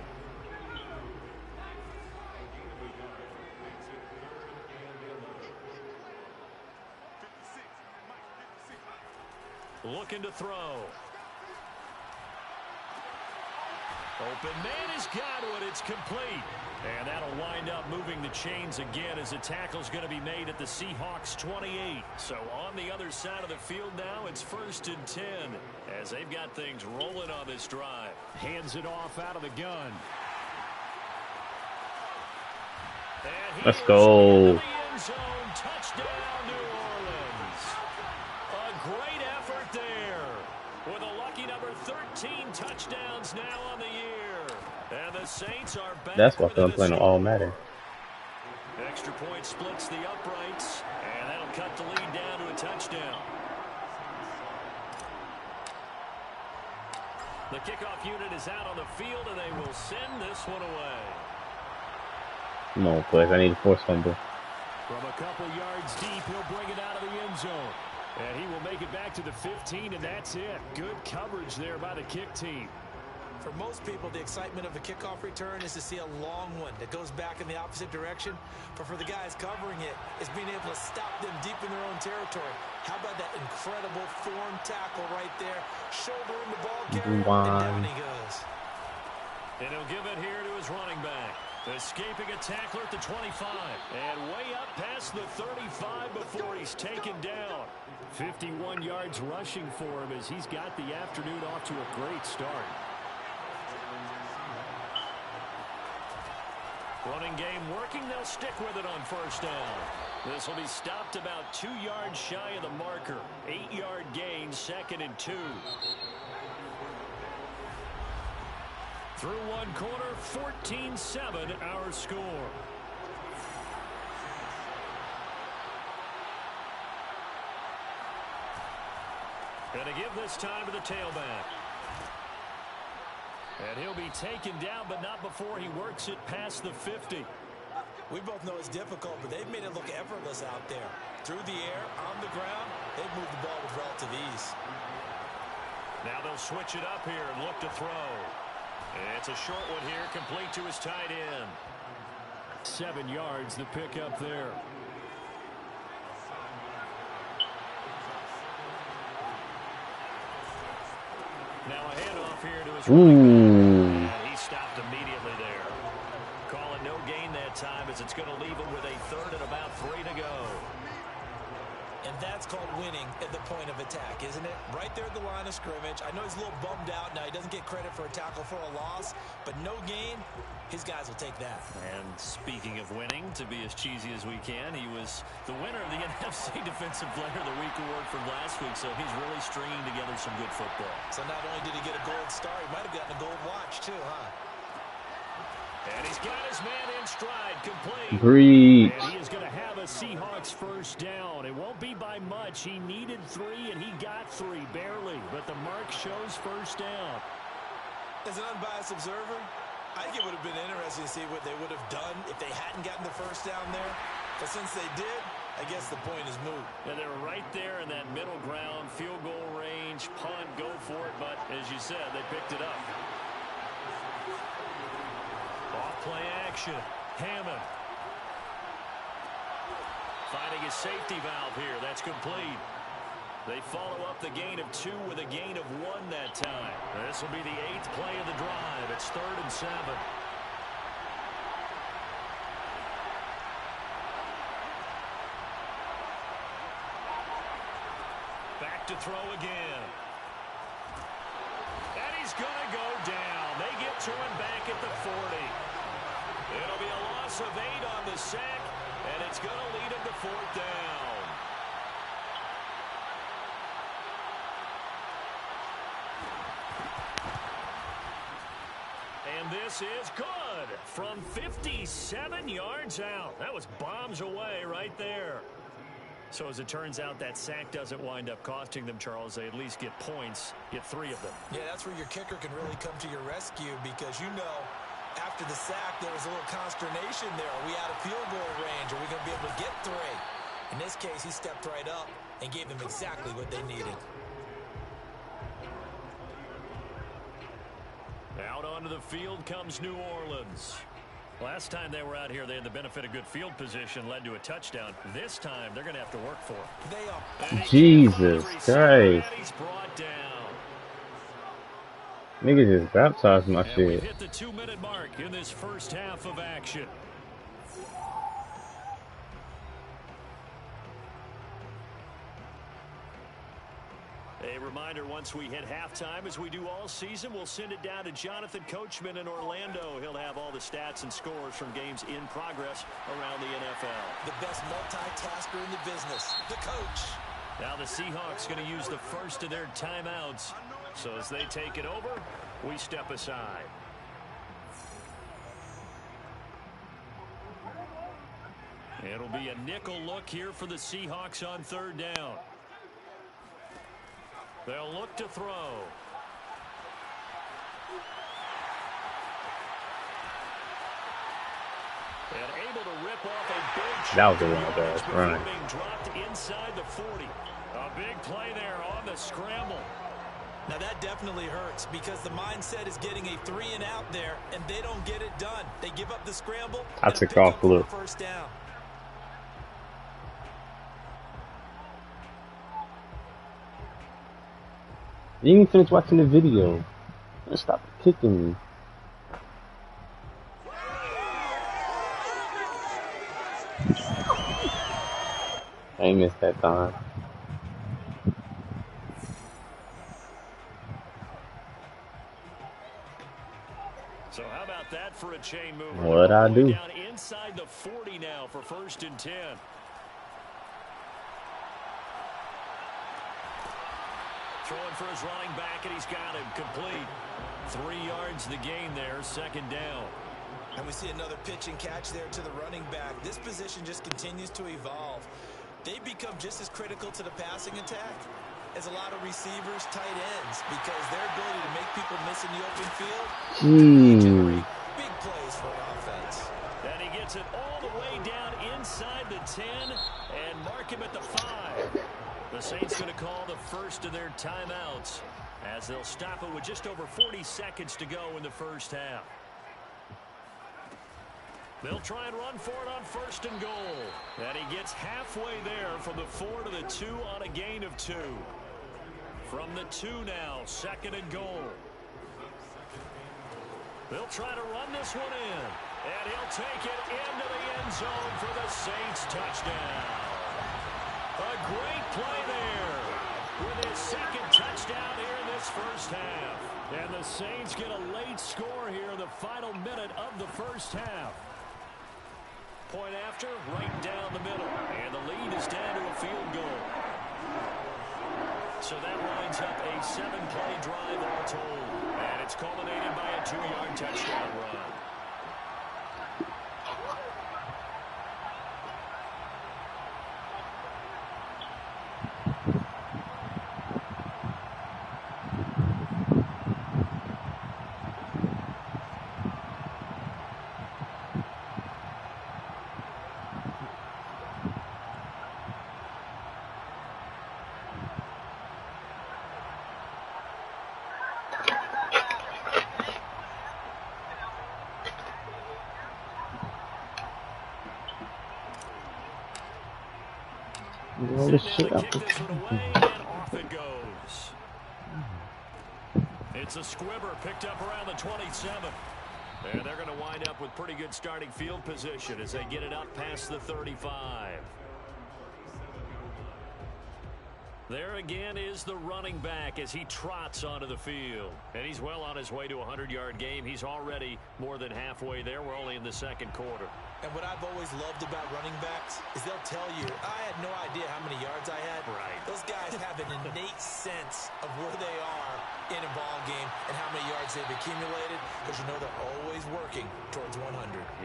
Looking to throw. Open man has got one. It's complete. And that'll wind up moving the chains again as a tackle's going to be made at the Seahawks 28. So on the other side of the field now, it's 1st and 10 as they've got things rolling on this drive. Hands it off out of the gun. Let's go. Touchdown, New Orleans. A great effort there with a lucky number 13 touchdowns now on the year. And the Saints are back. That's why I'm playing on all Madden. Extra point splits the uprights, and that'll cut the lead down to a touchdown. The kickoff unit is out on the field, and they will send this one away. Come on, boys. I need a force fumble. From a couple yards deep, he'll bring it out of the end zone. And he will make it back to the 15, and that's it. Good coverage there by the kick team. For most people, the excitement of a kickoff return is to see a long one that goes back in the opposite direction. But for the guys covering it, it's being able to stop them deep in their own territory. How about that incredible form tackle right there? Shoulder in the ball carrier, and down he goes. And he'll give it here to his running back. Escaping a tackler at the 25. And way up past the 35 before he's taken down. 51 yards rushing for him as he's got the afternoon off to a great start. Running game working. They'll stick with it on first down. This will be stopped about 2 yards shy of the marker. 8-yard gain, 2nd and 2. Through one quarter, 14-7 our score. And to give this time to the tailback. And he'll be taken down, but not before he works it past the 50. We both know it's difficult, but they've made it look effortless out there. Through the air, on the ground, they've moved the ball with relative ease. Now they'll switch it up here and look to throw. It's a short one here, complete to his tight end. 7 yards, the pick up there. Now a handoff here to his running back. And he stopped immediately there. Calling no gain that time as it's going to leave him with a 3rd and about 3 to go. And that's called winning at the point of attack, isn't it? Right there at the line of scrimmage. I know he's a little bummed out now. He doesn't get credit for a tackle for a loss, but no gain, his guys will take that. And speaking of winning, to be as cheesy as we can, he was the winner of the NFC Defensive Player of the Week award from last week, so he's really stringing together some good football. So not only did he get a gold star, he might have gotten a gold watch too, huh? And he's got his man in stride, complete. Breach. And he is going to have a Seahawks first down. It won't be by much. He needed 3, and he got 3, barely. But the mark shows first down. As an unbiased observer, I think it would have been interesting to see what they would have done if they hadn't gotten the first down there. But since they did, I guess the point is moot. And they're right there in that middle ground, field goal range, punt, go for it. But as you said, they picked it up. Off-play action. Hammond. Finding his safety valve here. That's complete. They follow up the gain of 2 with a gain of 1 that time. This will be the 8th play of the drive. It's 3rd and 7. Back to throw again. And he's going to go down. They get to him back at the 40. It'll be a loss of 8 on the sack, and it's going to lead him to 4th down. And this is good from 57 yards out. That was bombs away right there. So as it turns out, that sack doesn't wind up costing them, Charles. They at least get points, get 3 of them. Yeah, that's where your kicker can really come to your rescue because, you know, after the sack, there was a little consternation there. Are we out of field goal range? Are we going to be able to get 3? In this case, he stepped right up and gave them exactly what they needed. Out onto the field comes New Orleans. Last time they were out here, they had the benefit of good field position, led to a touchdown. This time, they're going to have to work for it. They are. Jesus Christ. He's brought down. Niggas just baptized my And shit. we've hit the 2-minute mark in this first half of action. A reminder, once we hit halftime, as we do all season, we'll send it down to Jonathan Coachman in Orlando. He'll have all the stats and scores from games in progress around the NFL. The best multitasker in the business, the coach. Now the Seahawks going to use the first of their timeouts. So as they take it over, we step aside. It'll be a nickel look here for the Seahawks on 3rd down. They'll look to throw. And able to rip off a big That was a wild ass run. being dropped inside the 40. A big play there on the scramble. Now that definitely hurts because the mindset is getting a 3 and out there, and they don't get it done. They give up the scramble. That's and a call for it. first down. You didn't even finish watching the video. Just stop kicking me. I ain't missed that time. So how about that for a chain move? What'd I do? Down inside the 40 now for 1st and 10. Throwing for his running back, and he's got him complete. 3 yards the gain there, 2nd down. And we see another pitch and catch there to the running back. This position just continues to evolve. They become just as critical to the passing attack as a lot of receivers, tight ends, because their ability to make people miss in the open field, generate big plays for an offense. And he gets it all the way down inside the 10 and mark him at the 5. The Saints going to call the first of their timeouts as they'll stop it with just over 40 seconds to go in the first half. They'll try and run for it on 1st and goal. And he gets halfway there from the 4 to the 2 on a gain of 2. From the 2 now, 2nd and goal. They'll try to run this one in. And he'll take it into the end zone for the Saints touchdown. A great play there with his 2nd touchdown here in this first half. And the Saints get a late score here in the final minute of the first half. Point after, right down the middle. And the lead is down to a field goal. So that winds up a 7-play drive all told. And it's culminated by a 2-yard touchdown run. All this shit Kick out. this one away, and off it goes. It's a squibber picked up around the 27. And they're going to wind up with pretty good starting field position as they get it up past the 35. There again is the running back as he trots onto the field. And he's well on his way to a 100-yard game. He's already more than halfway there. We're only in the 2nd quarter. And what I've always loved about running backs is they'll tell you, I had no idea how many yards I had. Right. Those guys have an innate sense of where they are in a ball game and how many yards they've accumulated, because you know they're always working towards 100.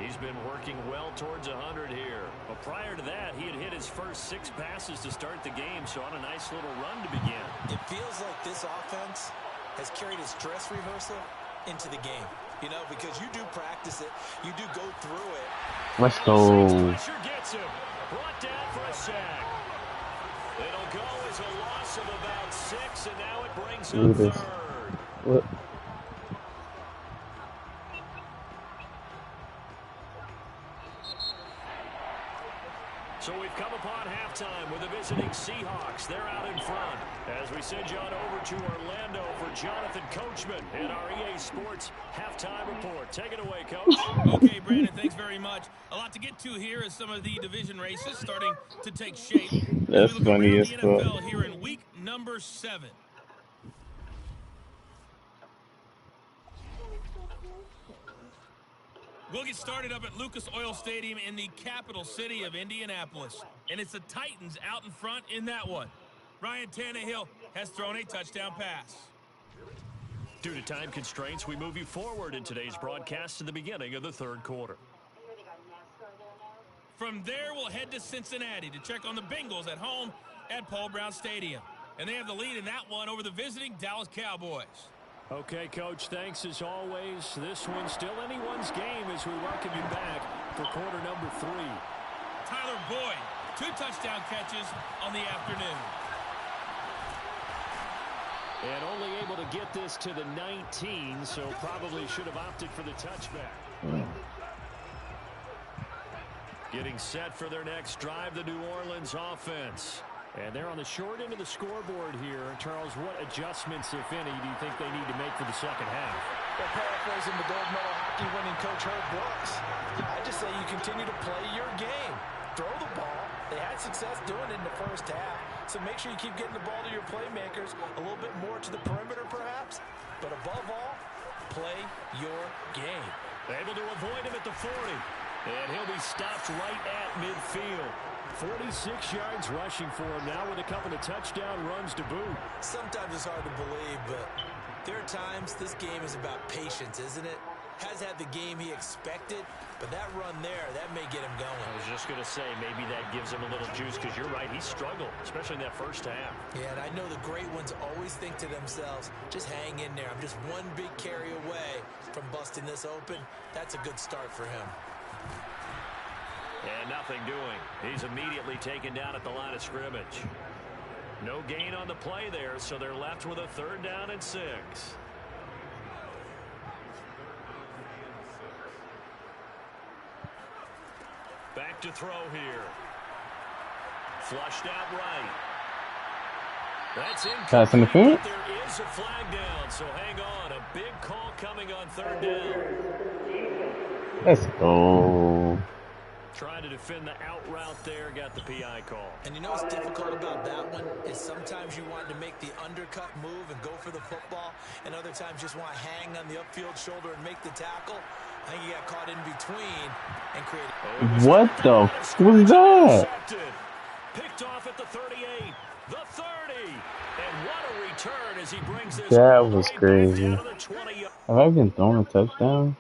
He's been working well towards 100 here. But prior to that, he had hit his first 6 passes to start the game, so on a nice little run to begin. It feels like this offense has carried its dress rehearsal into the game. You know, because you do practice it, you do go through it. Let's go. Pressure gets him. Brought down for a sack. It'll go as a loss of about 6, and now it brings up third. What? So we've come upon halftime with the visiting Seahawks. They're out in front. As we send you on over to Orlando for Jonathan Coachman in our EA Sports halftime report. Take it away, Coach. Okay, Brandon, thanks very much. A lot to get to here as some of the division races starting to take shape. That's as we look funny around as the fuck. NFL here in week number 7. We'll get started up at Lucas Oil Stadium in the capital city of Indianapolis. And it's the Titans out in front in that one. Ryan Tannehill has thrown a touchdown pass. Due to time constraints, we move you forward in today's broadcast to the beginning of the third quarter. From there, we'll head to Cincinnati to check on the Bengals at home at Paul Brown Stadium. And they have the lead in that one over the visiting Dallas Cowboys. Okay, Coach, thanks as always. This one's still anyone's game as we welcome you back for quarter number 3. Tyler Boyd, 2 touchdown catches on the afternoon. And only able to get this to the 19, so probably should have opted for the touchback. Getting set for their next drive, the New Orleans offense. And they're on the short end of the scoreboard here. Charles, what adjustments, if any, do you think they need to make for the second half? Well, paraphrasing the gold medal hockey winning coach Herb Brooks, I just say you continue to play your game. Throw the ball. They had success doing it in the first half. So make sure you keep getting the ball to your playmakers, a little bit more to the perimeter perhaps. But above all, play your game. Able to avoid him at the 40. And he'll be stopped right at midfield. 46 yards rushing for him now with a couple of touchdown runs to boot. Sometimes it's hard to believe, but there are times this game is about patience, isn't it? Has had the game he expected, but that run there, that may get him going. I was just going to say, maybe that gives him a little juice, because you're right, he struggled, especially in that first half. Yeah, and I know the great ones always think to themselves, just hang in there. I'm just one big carry away from busting this open. That's a good start for him. And nothing doing. He's immediately taken down at the line of scrimmage. No gain on the play there, so they're left with a 3rd down and 6. Back to throw here. Flushed out right. That's Pass incomplete, interference? but there is a flag down, so hang on. A big call coming on 3rd down. Let's go. Trying to defend the out route there, got the PI call. And you know what's difficult about that one is sometimes you want to make the undercut move and go for the football, and other times just want to hang on the upfield shoulder and make the tackle. I think he got caught in between and created. What the f was that? Picked off at the 38, the 30, and what a return as he brings this. That was crazy. Down to the 20. Have I been thrown a touchdown?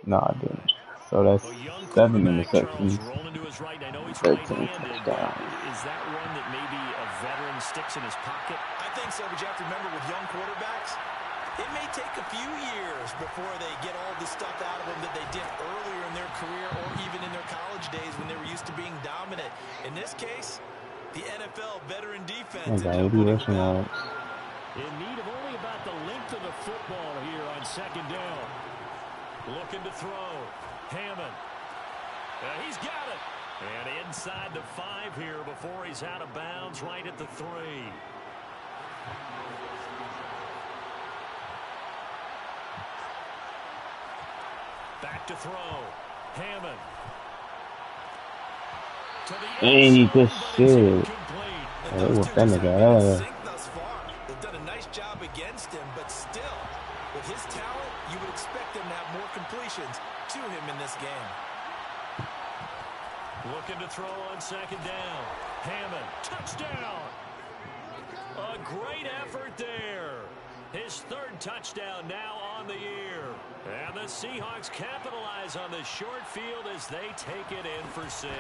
No, I didn't. So that's 7 interceptions, 13 touchdowns. Is that one that maybe a veteran sticks in his pocket? I think so, but you have to remember with young quarterbacks, it may take a few years before they get all the stuff out of them that they did earlier in their career or even in their college days when they were used to being dominant. In this case, the NFL veteran defense. I got 80 rushing yards. In need of only about the length of the football here on 2nd down. Looking to throw. Hammond. He's got it. And inside the 5 here before he's out of bounds right at the 3. Back to throw. Hammond. Ain't good shit. Hey, what's that nigga? They've done a nice job against him, but still, with his talent, you would expect him to have more completions to him in this game. Looking to throw on 2nd down. Hammond, touchdown. A great effort there. His third touchdown now on the year. And the Seahawks capitalize on the short field as they take it in for 6.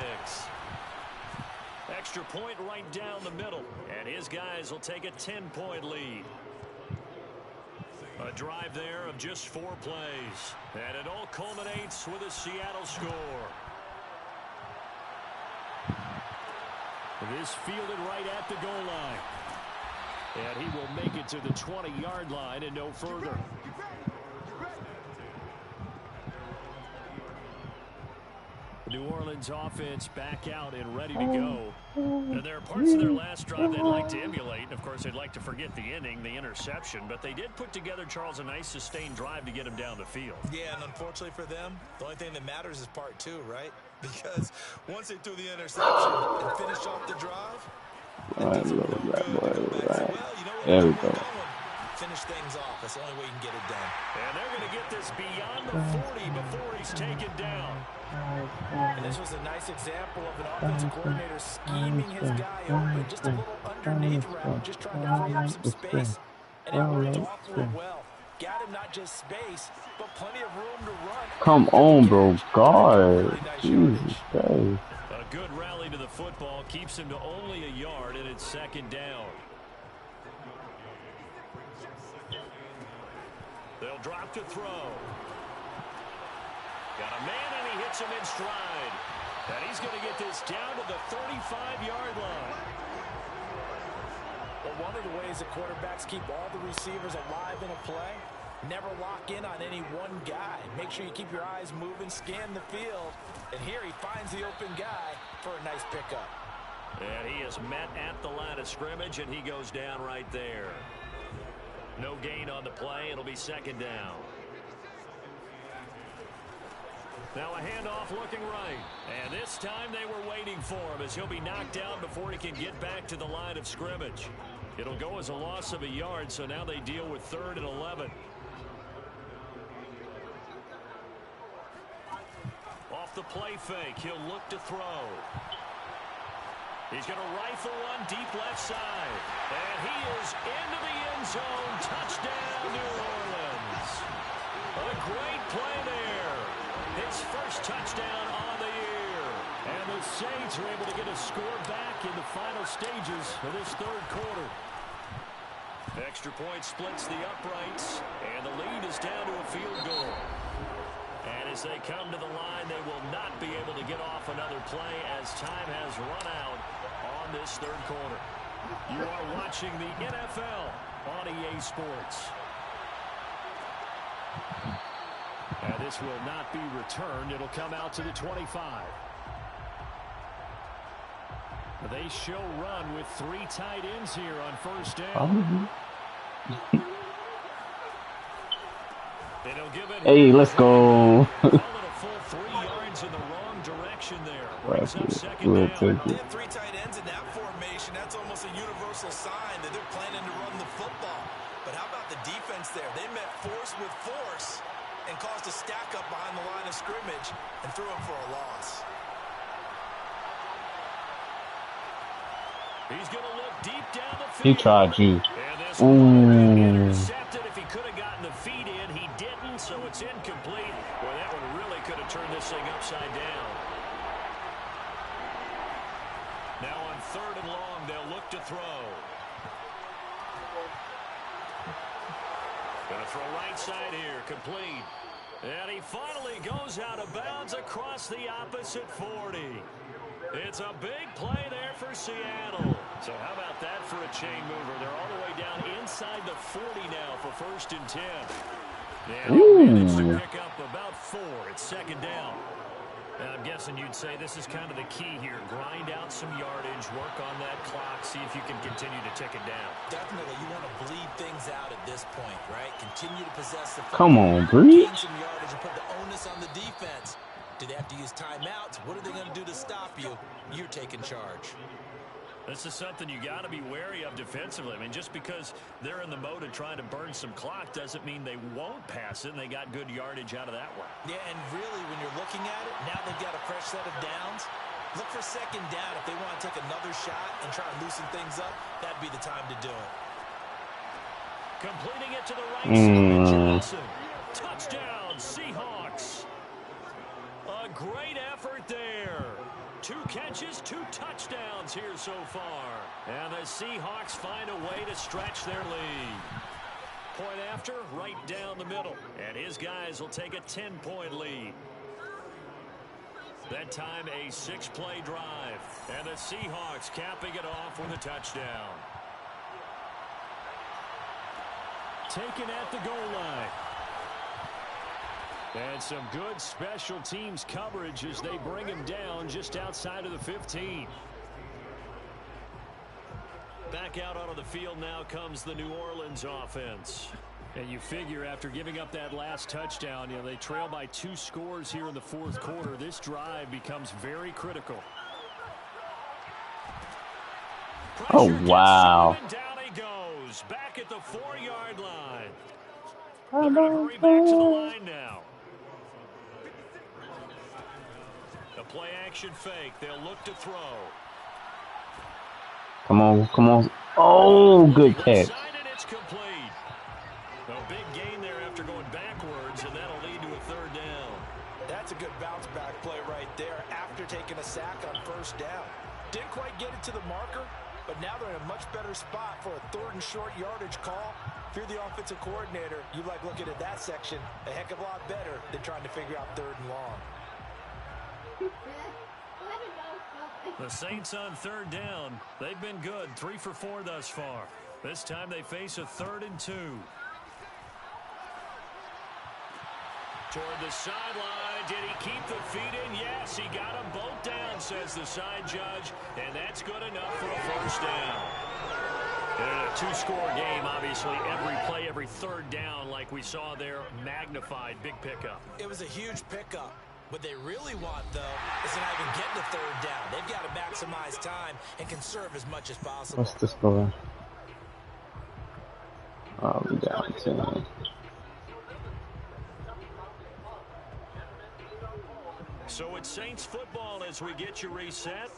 Extra point right down the middle. And his guys will take a 10-point lead. A drive there of just 4 plays. And it all culminates with a Seattle score. This fielded right at the goal line. And he will make it to the 20-yard line and no further. New Orleans offense back out and ready to go. And there are parts of their last drive they'd like to emulate. And of course, they'd like to forget the inning, the interception. But they did put together, Charles, a nice sustained drive to get him down the field. Yeah, and unfortunately for them, the only thing that matters is part 2, right? Because once they threw the interception and finished off the drive, Right, look at that boy, right. There we go. Finish things off. That's the only way you can get it done. And they're going to get this beyond the 40 before he's taken down. And this was a nice example of an offensive coordinator scheming his guy open. Just a little underneath route, just trying to free up some space. And it worked awfully well. Got him not just space, but plenty of room to run. Come on, bro. God. Jesus Christ. A good rally to the football keeps him to only a yard, and it's second down. They'll drop to throw. Got a man, and he hits him in stride. And he's going to get this down to the 35-yard line. But one of the ways that quarterbacks keep all the receivers alive in a play, never lock in on any one guy. Make sure you keep your eyes moving, scan the field. And here he finds the open guy for a nice pickup. And he is met at the line of scrimmage, and he goes down right there. No gain on the play. It'll be second down. Now a handoff looking right. And this time they were waiting for him as he'll be knocked down before he can get back to the line of scrimmage. It'll go as a loss of a yard, so now they deal with 3rd and 11. Off the play fake, he'll look to throw. He's going to rifle one deep left side. And he is into the end zone. Touchdown, New Orleans. A great play there. His first touchdown on the year. And the Saints are able to get a score back in the final stages of this 3rd quarter. Extra point splits the uprights. And the lead is down to a field goal. And as they come to the line, they will not be able to get off another play as time has run out on this 3rd quarter. You are watching the NFL on EA Sports. And this will not be returned. It'll come out to the 25. They show run with 3 tight ends here on first down. Hey, let's go. A full 3 yards in the wrong direction there. Brings up second down. They have 3 tight ends in that formation. That's almost a universal sign that they're planning to run the football. But how about the defense there? They met force with force and caused a stack up behind the line of scrimmage and threw him for a loss. He's going to look deep down the field. He tried you. And this one intercepted. If he could have gotten the feet in, he didn't, so it's incomplete. Boy, that one really could have turned this thing upside down. Now on 3rd and long, they'll look to throw. Going to throw right side here, complete. And he finally goes out of bounds across the opposite 40. It's a big play there for Seattle. So how about that for a chain mover? They're all the way down inside the 40 now for 1st and 10. And he managed to pick up about 4. It's second down. And I'm guessing you'd say this is kind of the key here. Grind out some yardage, work on that clock, see if you can continue to tick it down. Definitely, you want to bleed things out at this point, right? Continue to possess the football. Come on, Breach. Gain some yardage and put the onus on the defense. Do they have to use timeouts? What are they going to do to stop you? You're taking charge. This is something you got to be wary of defensively. I mean, just because they're in the mode of trying to burn some clock doesn't mean they won't pass it, and they got good yardage out of that one. Yeah, and really, when you're looking at it, now they've got a fresh set of downs. Look for second down if they want to take another shot and try to loosen things up. That'd be the time to do it. Completing it to the right side, Johnson. Touchdown, Seahawks. A great effort there. 2 catches, 2 touchdowns here so far. And the Seahawks find a way to stretch their lead. Point after, right down the middle. And his guys will take a 10-point lead. That time a 6-play drive. And the Seahawks capping it off with a touchdown. Taken at the goal line. And some good special teams coverage as they bring him down just outside of the 15. Back out onto the field now comes the New Orleans offense. And you figure after giving up that last touchdown, they trail by 2 scores here in the 4th quarter. This drive becomes very critical. Oh, wow. Down he goes. Back at the 4-yard line. They're going to hurry back to the line now. The play action fake. They'll look to throw. Come on, come on. Oh, good catch. It's complete. A big gain there after going backwards, and that'll lead to a 3rd down. That's a good bounce back play right there after taking a sack on 1st down. Didn't quite get it to the marker, but now they're in a much better spot for a 3rd and short yardage call. If you're the offensive coordinator, you like looking at that section a heck of a lot better than trying to figure out 3rd and long. The Saints on 3rd down. They've been good, 3 for 4 thus far. This time they face a 3rd and 2. Toward the sideline. Did he keep the feet in? Yes, he got them both down, says the side judge. And that's good enough for a 1st down. And a 2-score game, obviously. Every play, every 3rd down, like we saw there, magnified. Big pickup. It was a huge pickup. What they really want, though, is to not even get the 3rd down. They've got to maximize time and conserve as much as possible. What's the score? Oh, we down 10. So it's Saints football as we get you reset.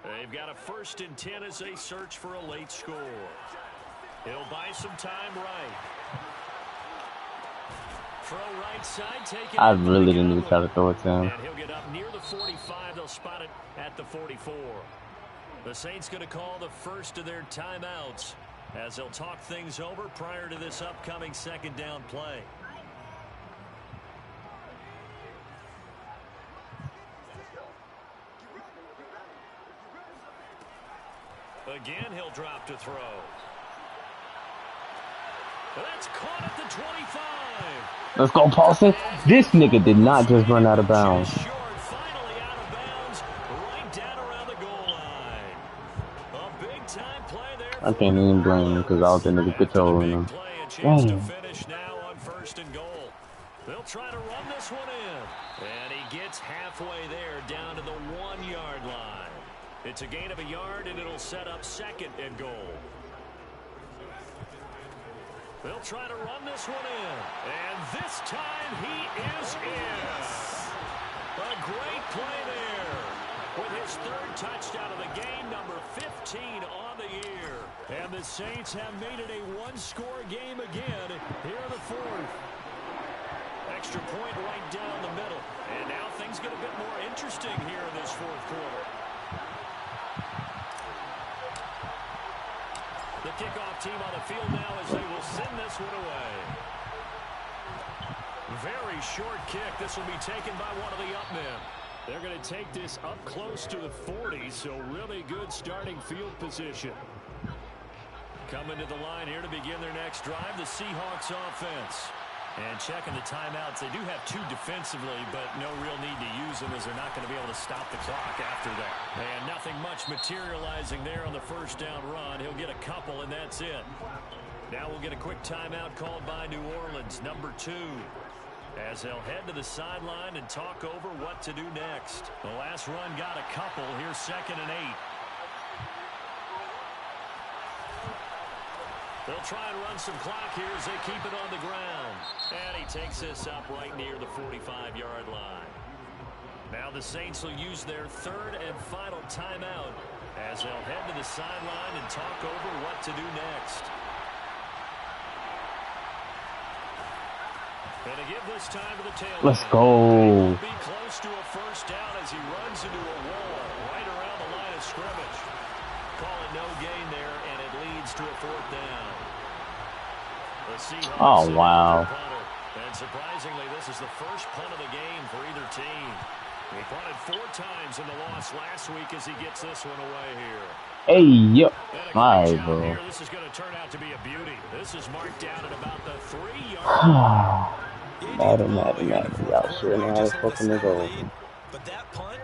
They've got a 1st and 10 as they search for a late score. He'll buy some time right. Throw right side, take it. I really didn't even try to throw it to him. And he'll get up near the 45. They'll spot it at the 44. The Saints going to call the first of their timeouts as they'll talk things over prior to this upcoming 2nd down play. Again, he'll drop to throw. That's caught at the 25. Let's go, Paulson. This nigga did not just run out of bounds. Short, finally out of bounds, right down around the goal line. A big time play there. I can't even blame him because I was in the controlling him. Chance to finish now on 1st and goal. They'll try to run this one in. And he gets halfway there down to the 1-yard line. It's a gain of a yard, and it'll set up 2nd and goal. They'll try to run this one in. And this time he is in. A great play there. With his 3rd touchdown of the game, number 15 on the year. And the Saints have made it a 1-score game again here in the 4th. Extra point right down the middle. And now things get a bit more interesting here in this 4th quarter. The kickoff team on the field now as they will send this one away. Very short kick. This will be taken by one of the up men. They're going to take this up close to the 40, so really good starting field position. Coming to the line here to begin their next drive, the Seahawks offense. And checking the timeouts, they do have 2 defensively, but no real need to use them as they're not going to be able to stop the clock after that. And nothing much materializing there on the 1st down run. He'll get a couple, and that's it. Now we'll get a quick timeout called by New Orleans, number 2. As they'll head to the sideline and talk over what to do next. The last run got a couple. Here's 2nd and 8. They'll try and run some clock here as they keep it on the ground. And he takes this up right near the 45-yard line. Now the Saints will use their third and final timeout as they'll head to the sideline and talk over what to do next. And to give this time to the tailback. Let's go. Be close to a first down as he runs into a wall right around the line of scrimmage. Call it no gain there, and it leads to a fourth down. The Seahawks. Oh, wow. And surprisingly, this is the first punt of the game for either team. He punted 4 times in the loss last week as he gets this one away here. Hey, yo. All Alright, bro. This is going to turn out to be a beauty. This is marked down at about the 3-yard line. Madden. Y'all sure know how to fucking go. But that punt,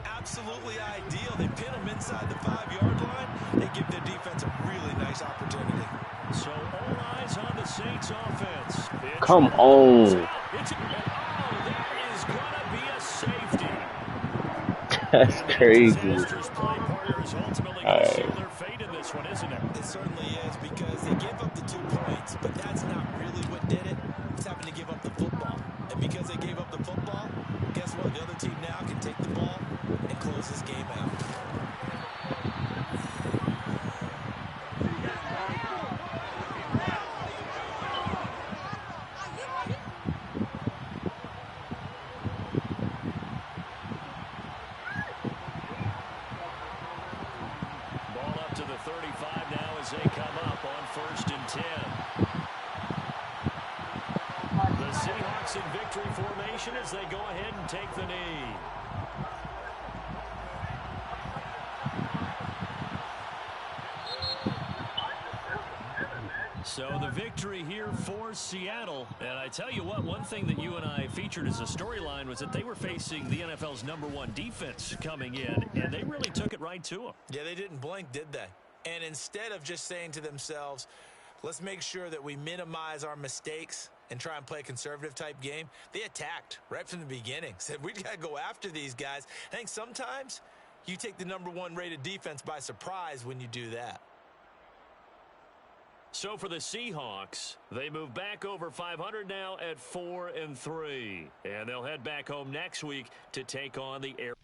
absolutely ideal. They pin them inside the 5-yard line. They give their defense a really nice opportunity. So all eyes on the Saints offense. Come on. There is going to be a safety. That's crazy. Alright. Their fate in this one, isn't it? It certainly is, because they give up the 2 points, but that's not really what did it. It's having to give up the football. And because they gave up the football, guess what? The other team now can take the ball and close this game out. They come up on 1st and 10. The Seahawks in victory formation as they go ahead and take the knee. So the victory here for Seattle. And I tell you what, one thing that you and I featured as a storyline was that they were facing the NFL's #1 defense coming in, and they really took it right to them. Yeah, they didn't blink, did they? And instead of just saying to themselves, let's make sure that we minimize our mistakes and try and play a conservative type game, they attacked right from the beginning. Said, we got to go after these guys. I think sometimes you take the #1 rated defense by surprise when you do that. So for the Seahawks, they move back over 500 now at 4-3. And they'll head back home next week to take on the Air.